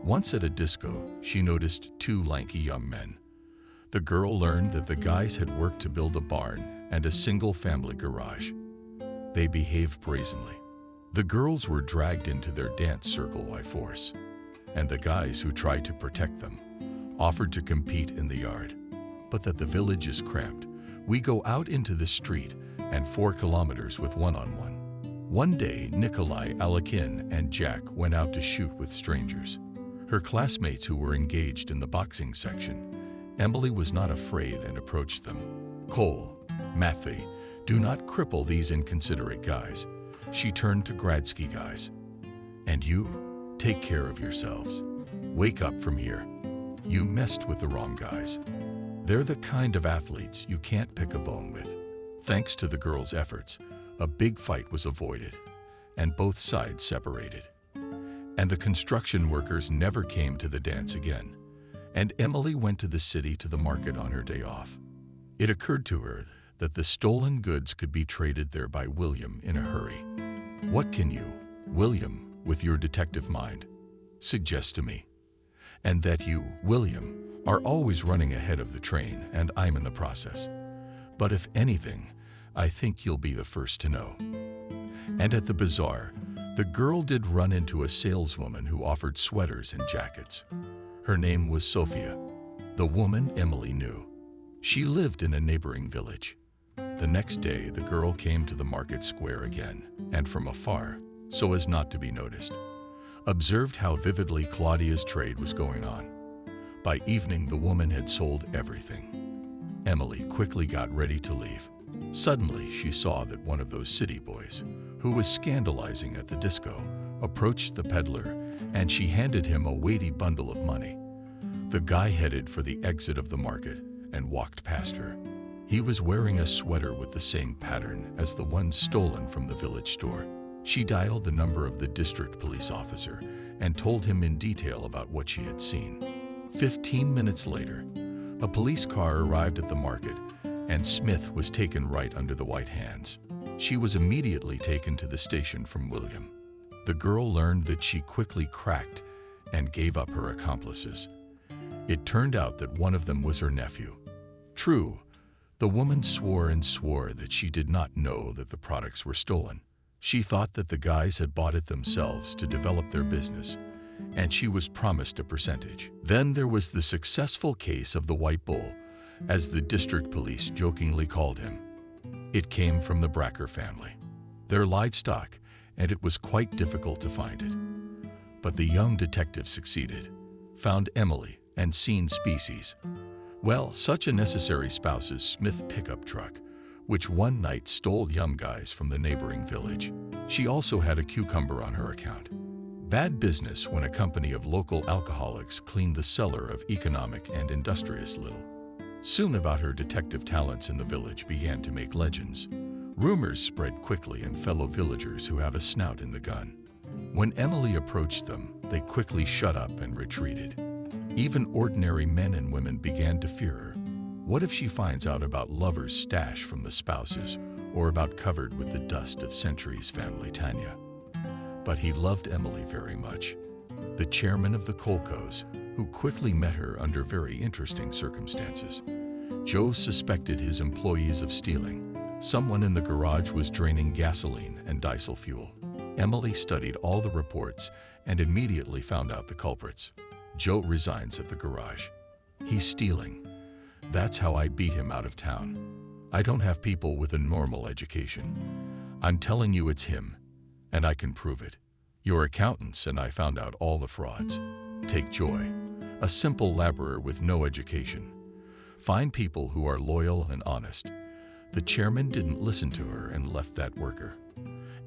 Once at a disco, she noticed two lanky young men. The girl learned that the guys had worked to build a barn and a single-family garage. They behaved brazenly. The girls were dragged into their dance circle by force, and the guys who tried to protect them offered to compete in the yard. But that the village is cramped, we go out into the street and 4 kilometers with one-on-one. One day, Nikolai, Alakin, and Jack went out to shoot with strangers. Her classmates who were engaged in the boxing section. Emily was not afraid and approached them. "Cole, Matthew, do not cripple these inconsiderate guys." She turned to Gradsky guys. "And you, take care of yourselves. Wake up from here. You messed with the wrong guys. They're the kind of athletes you can't pick a bone with." Thanks to the girls' efforts, a big fight was avoided, and both sides separated. And the construction workers never came to the dance again, and Emily went to the city to the market on her day off. It occurred to her that the stolen goods could be traded there by William in a hurry. "What can you, William, with your detective mind, suggest to me?" "And that you, William, are always running ahead of the train, and I'm in the process. But if anything, I think you'll be the first to know." And at the bazaar, the girl did run into a saleswoman who offered sweaters and jackets. Her name was Sophia, the woman Emily knew. She lived in a neighboring village. The next day, the girl came to the market square again, and from afar, so as not to be noticed, observed how vividly Claudia's trade was going on. By evening, the woman had sold everything. Emily quickly got ready to leave. Suddenly, she saw that one of those city boys, who was scandalizing at the disco, approached the peddler, and she handed him a weighty bundle of money. The guy headed for the exit of the market and walked past her. He was wearing a sweater with the same pattern as the one stolen from the village store. She dialed the number of the district police officer and told him in detail about what she had seen. 15 minutes later, a police car arrived at the market, and Smith was taken right under the white hands. She was immediately taken to the station from William. The girl learned that she quickly cracked and gave up her accomplices. It turned out that one of them was her nephew. True, the woman swore and swore that she did not know that the products were stolen. She thought that the guys had bought it themselves to develop their business, and she was promised a percentage. Then there was the successful case of the White Bull, as the district police jokingly called him. It came from the Bracker family, their livestock, and it was quite difficult to find it. But the young detective succeeded, found Emily, and seen species. Well, such a necessary spouse's Smith pickup truck, which one night stole young guys from the neighboring village. She also had a cucumber on her account. Bad business when a company of local alcoholics cleaned the cellar of economic and industrious Little. Soon about her detective talents in the village began to make legends. Rumors spread quickly, and fellow villagers who have a snout in the gun. When Emily approached them, they quickly shut up and retreated. Even ordinary men and women began to fear her. What if she finds out about lovers' stash from the spouses, or about covered with the dust of centuries family Tanya? But he loved Emily very much. The chairman of the Kolkos, who quickly met her under very interesting circumstances. Joe suspected his employees of stealing. Someone in the garage was draining gasoline and diesel fuel. Emily studied all the reports and immediately found out the culprits. Joe resigns at the garage. He's stealing. That's how I beat him out of town. I don't have people with a normal education. I'm telling you it's him, and I can prove it. Your accountants and I found out all the frauds. Take Joy, a simple laborer with no education. Find people who are loyal and honest. The chairman didn't listen to her and left that worker.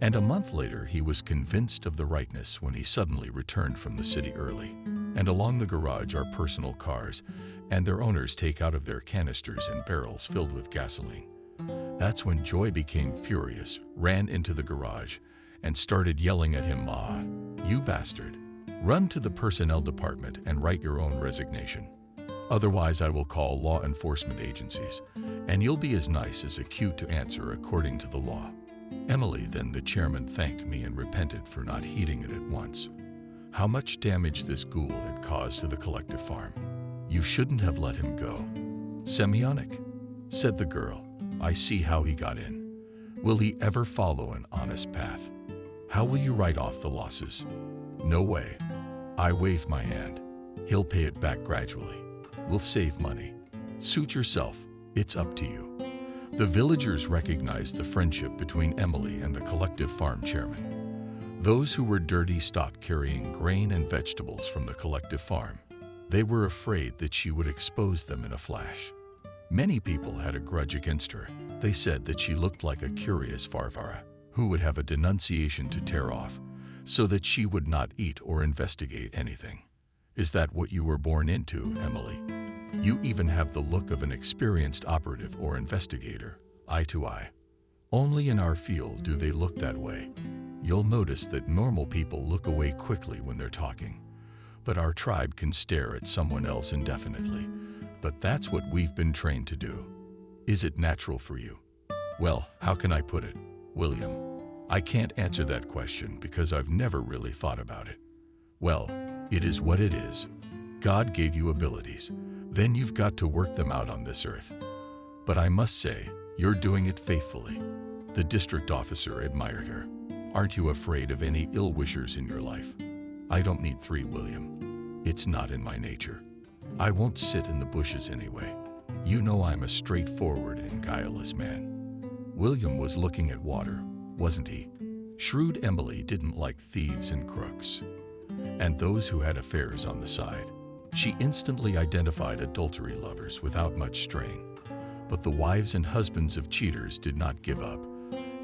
And a month later, he was convinced of the rightness when he suddenly returned from the city early. And along the garage are personal cars, and their owners take out of their canisters and barrels filled with gasoline. That's when Joy became furious, ran into the garage, and started yelling at him, "Ah, you bastard. Run to the personnel department and write your own resignation. Otherwise, I will call law enforcement agencies, and you'll be as nice as a cute to answer according to the law." Emily, then the chairman thanked me and repented for not heeding it at once. How much damage this ghoul had caused to the collective farm. You shouldn't have let him go. Semyonich, said the girl, I see how he got in. Will he ever follow an honest path? How will you write off the losses? No way. I waved my hand. He'll pay it back gradually. We'll save money. Suit yourself. It's up to you. The villagers recognized the friendship between Emily and the collective farm chairman. Those who were dirty stopped carrying grain and vegetables from the collective farm. They were afraid that she would expose them in a flash. Many people had a grudge against her. They said that she looked like a curious Varvara who would have a denunciation to tear off, so that she would not eat or investigate anything. Is that what you were born into, Emily? You even have the look of an experienced operative or investigator, eye to eye. Only in our field do they look that way. You'll notice that normal people look away quickly when they're talking, but our tribe can stare at someone else indefinitely. But that's what we've been trained to do. Is it natural for you? Well, how can I put it, William? I can't answer that question because I've never really thought about it. Well, it is what it is. God gave you abilities. Then you've got to work them out on this earth. But I must say, you're doing it faithfully. The district officer admired her. Aren't you afraid of any ill-wishers in your life? I don't need 3, William. It's not in my nature. I won't sit in the bushes anyway. You know I'm a straightforward and guileless man. William was looking at water, wasn't he? Shrewd Emily didn't like thieves and crooks, and those who had affairs on the side. She instantly identified adultery lovers without much strain. But the wives and husbands of cheaters did not give up,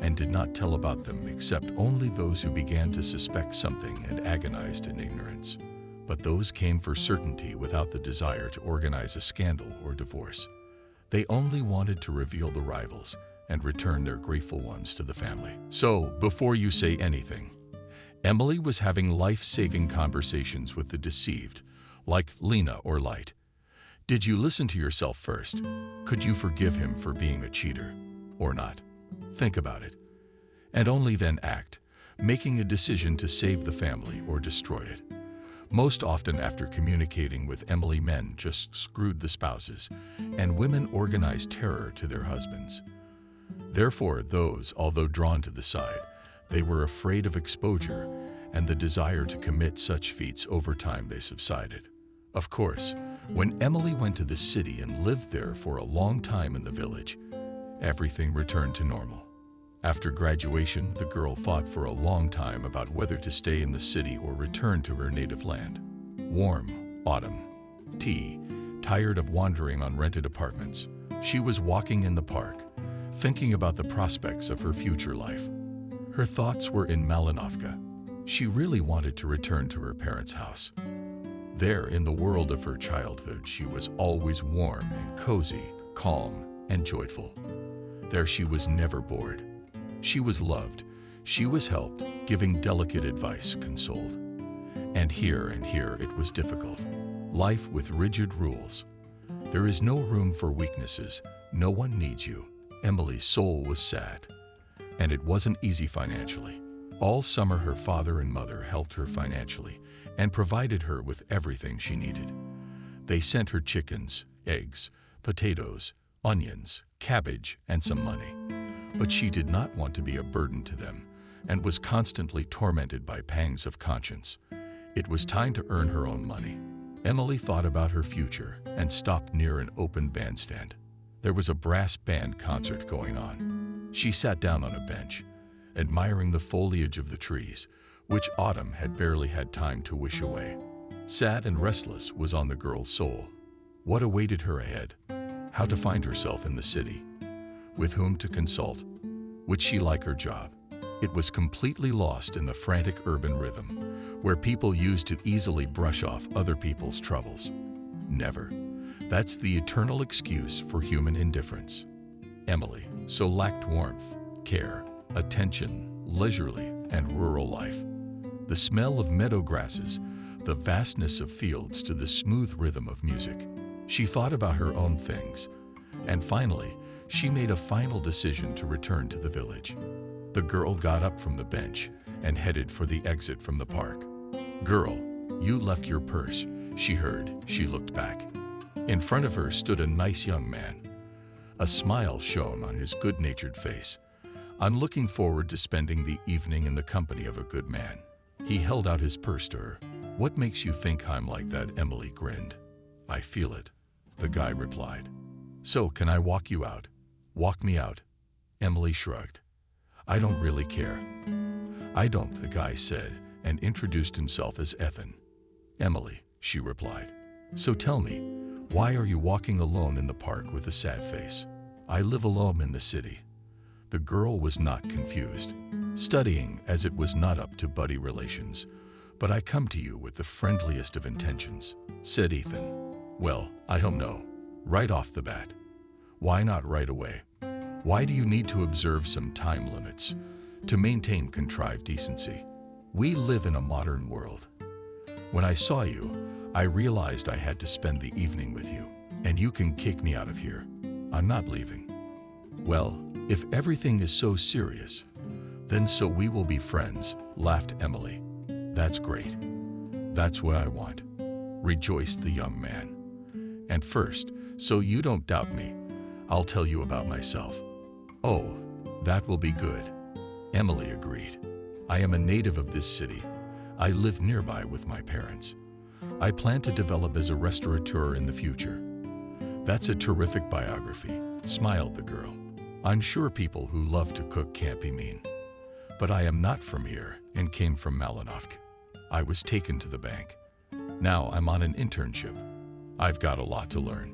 and did not tell about them except only those who began to suspect something and agonized in ignorance. But those came for certainty without the desire to organize a scandal or divorce. They only wanted to reveal the rivals and return their grateful ones to the family. So, before you say anything, Emily was having life-saving conversations with the deceived, like Lena or Light. Did you listen to yourself first? Could you forgive him for being a cheater, or not? Think about it, and only then act, making a decision to save the family or destroy it. Most often after communicating with Emily, men just screwed the spouses, and women organized terror to their husbands. Therefore, those, although drawn to the side, they were afraid of exposure, and the desire to commit such feats over time they subsided. Of course, when Emily went to the city and lived there for a long time in the village, everything returned to normal. After graduation, the girl thought for a long time about whether to stay in the city or return to her native land. Warm, autumn, tea, tired of wandering on rented apartments, she was walking in the park, thinking about the prospects of her future life. Her thoughts were in Malinovka. She really wanted to return to her parents' house. There, in the world of her childhood, she was always warm and cozy, calm and joyful. There she was never bored. She was loved, she was helped, giving delicate advice, consoled. And here it was difficult. Life with rigid rules. There is no room for weaknesses. No one needs you. Emily's soul was sad, and it wasn't easy financially. All summer her father and mother helped her financially and provided her with everything she needed. They sent her chickens, eggs, potatoes, onions, cabbage, and some money. But she did not want to be a burden to them and was constantly tormented by pangs of conscience. It was time to earn her own money. Emily thought about her future and stopped near an open bandstand. There was a brass band concert going on. She sat down on a bench, admiring the foliage of the trees, which autumn had barely had time to wish away. Sad and restless was on the girl's soul. What awaited her ahead? How to find herself in the city? With whom to consult? Would she like her job? It was completely lost in the frantic urban rhythm, where people used to easily brush off other people's troubles. Never. That's the eternal excuse for human indifference. Emily so lacked warmth, care, attention, leisurely and rural life. The smell of meadow grasses, the vastness of fields to the smooth rhythm of music. She thought about her own things, and finally, she made a final decision to return to the village. The girl got up from the bench and headed for the exit from the park. "Girl, you left your purse," she heard. She looked back. In front of her stood a nice young man. A smile shone on his good-natured face. "I'm looking forward to spending the evening in the company of a good man." He held out his purse to her. "What makes you think I'm like that?" Emily grinned. "I feel it," the guy replied. "So, can I walk you out?" "Walk me out?" Emily shrugged. "I don't really care." "I don't," the guy said, and introduced himself as Ethan. "Emily," she replied. "So tell me, why are you walking alone in the park with a sad face?" "I live alone in the city." The girl was not confused, studying as it was not up to buddy relations. "But I come to you with the friendliest of intentions," said Ethan. "Well, I don't know. Right off the bat." "Why not right away? Why do you need to observe some time limits to maintain contrived decency? We live in a modern world. When I saw you, I realized I had to spend the evening with you, and you can kick me out of here. I'm not leaving." "Well, if everything is so serious, then so we will be friends," laughed Emily. "That's great. That's what I want," rejoiced the young man. "And first, so you don't doubt me, I'll tell you about myself." "Oh, that will be good," Emily agreed. "I am a native of this city. I live nearby with my parents. I plan to develop as a restaurateur in the future." "That's a terrific biography," smiled the girl. "I'm sure people who love to cook can't be mean. But I am not from here and came from Malinovsk. I was taken to the bank. Now I'm on an internship. I've got a lot to learn."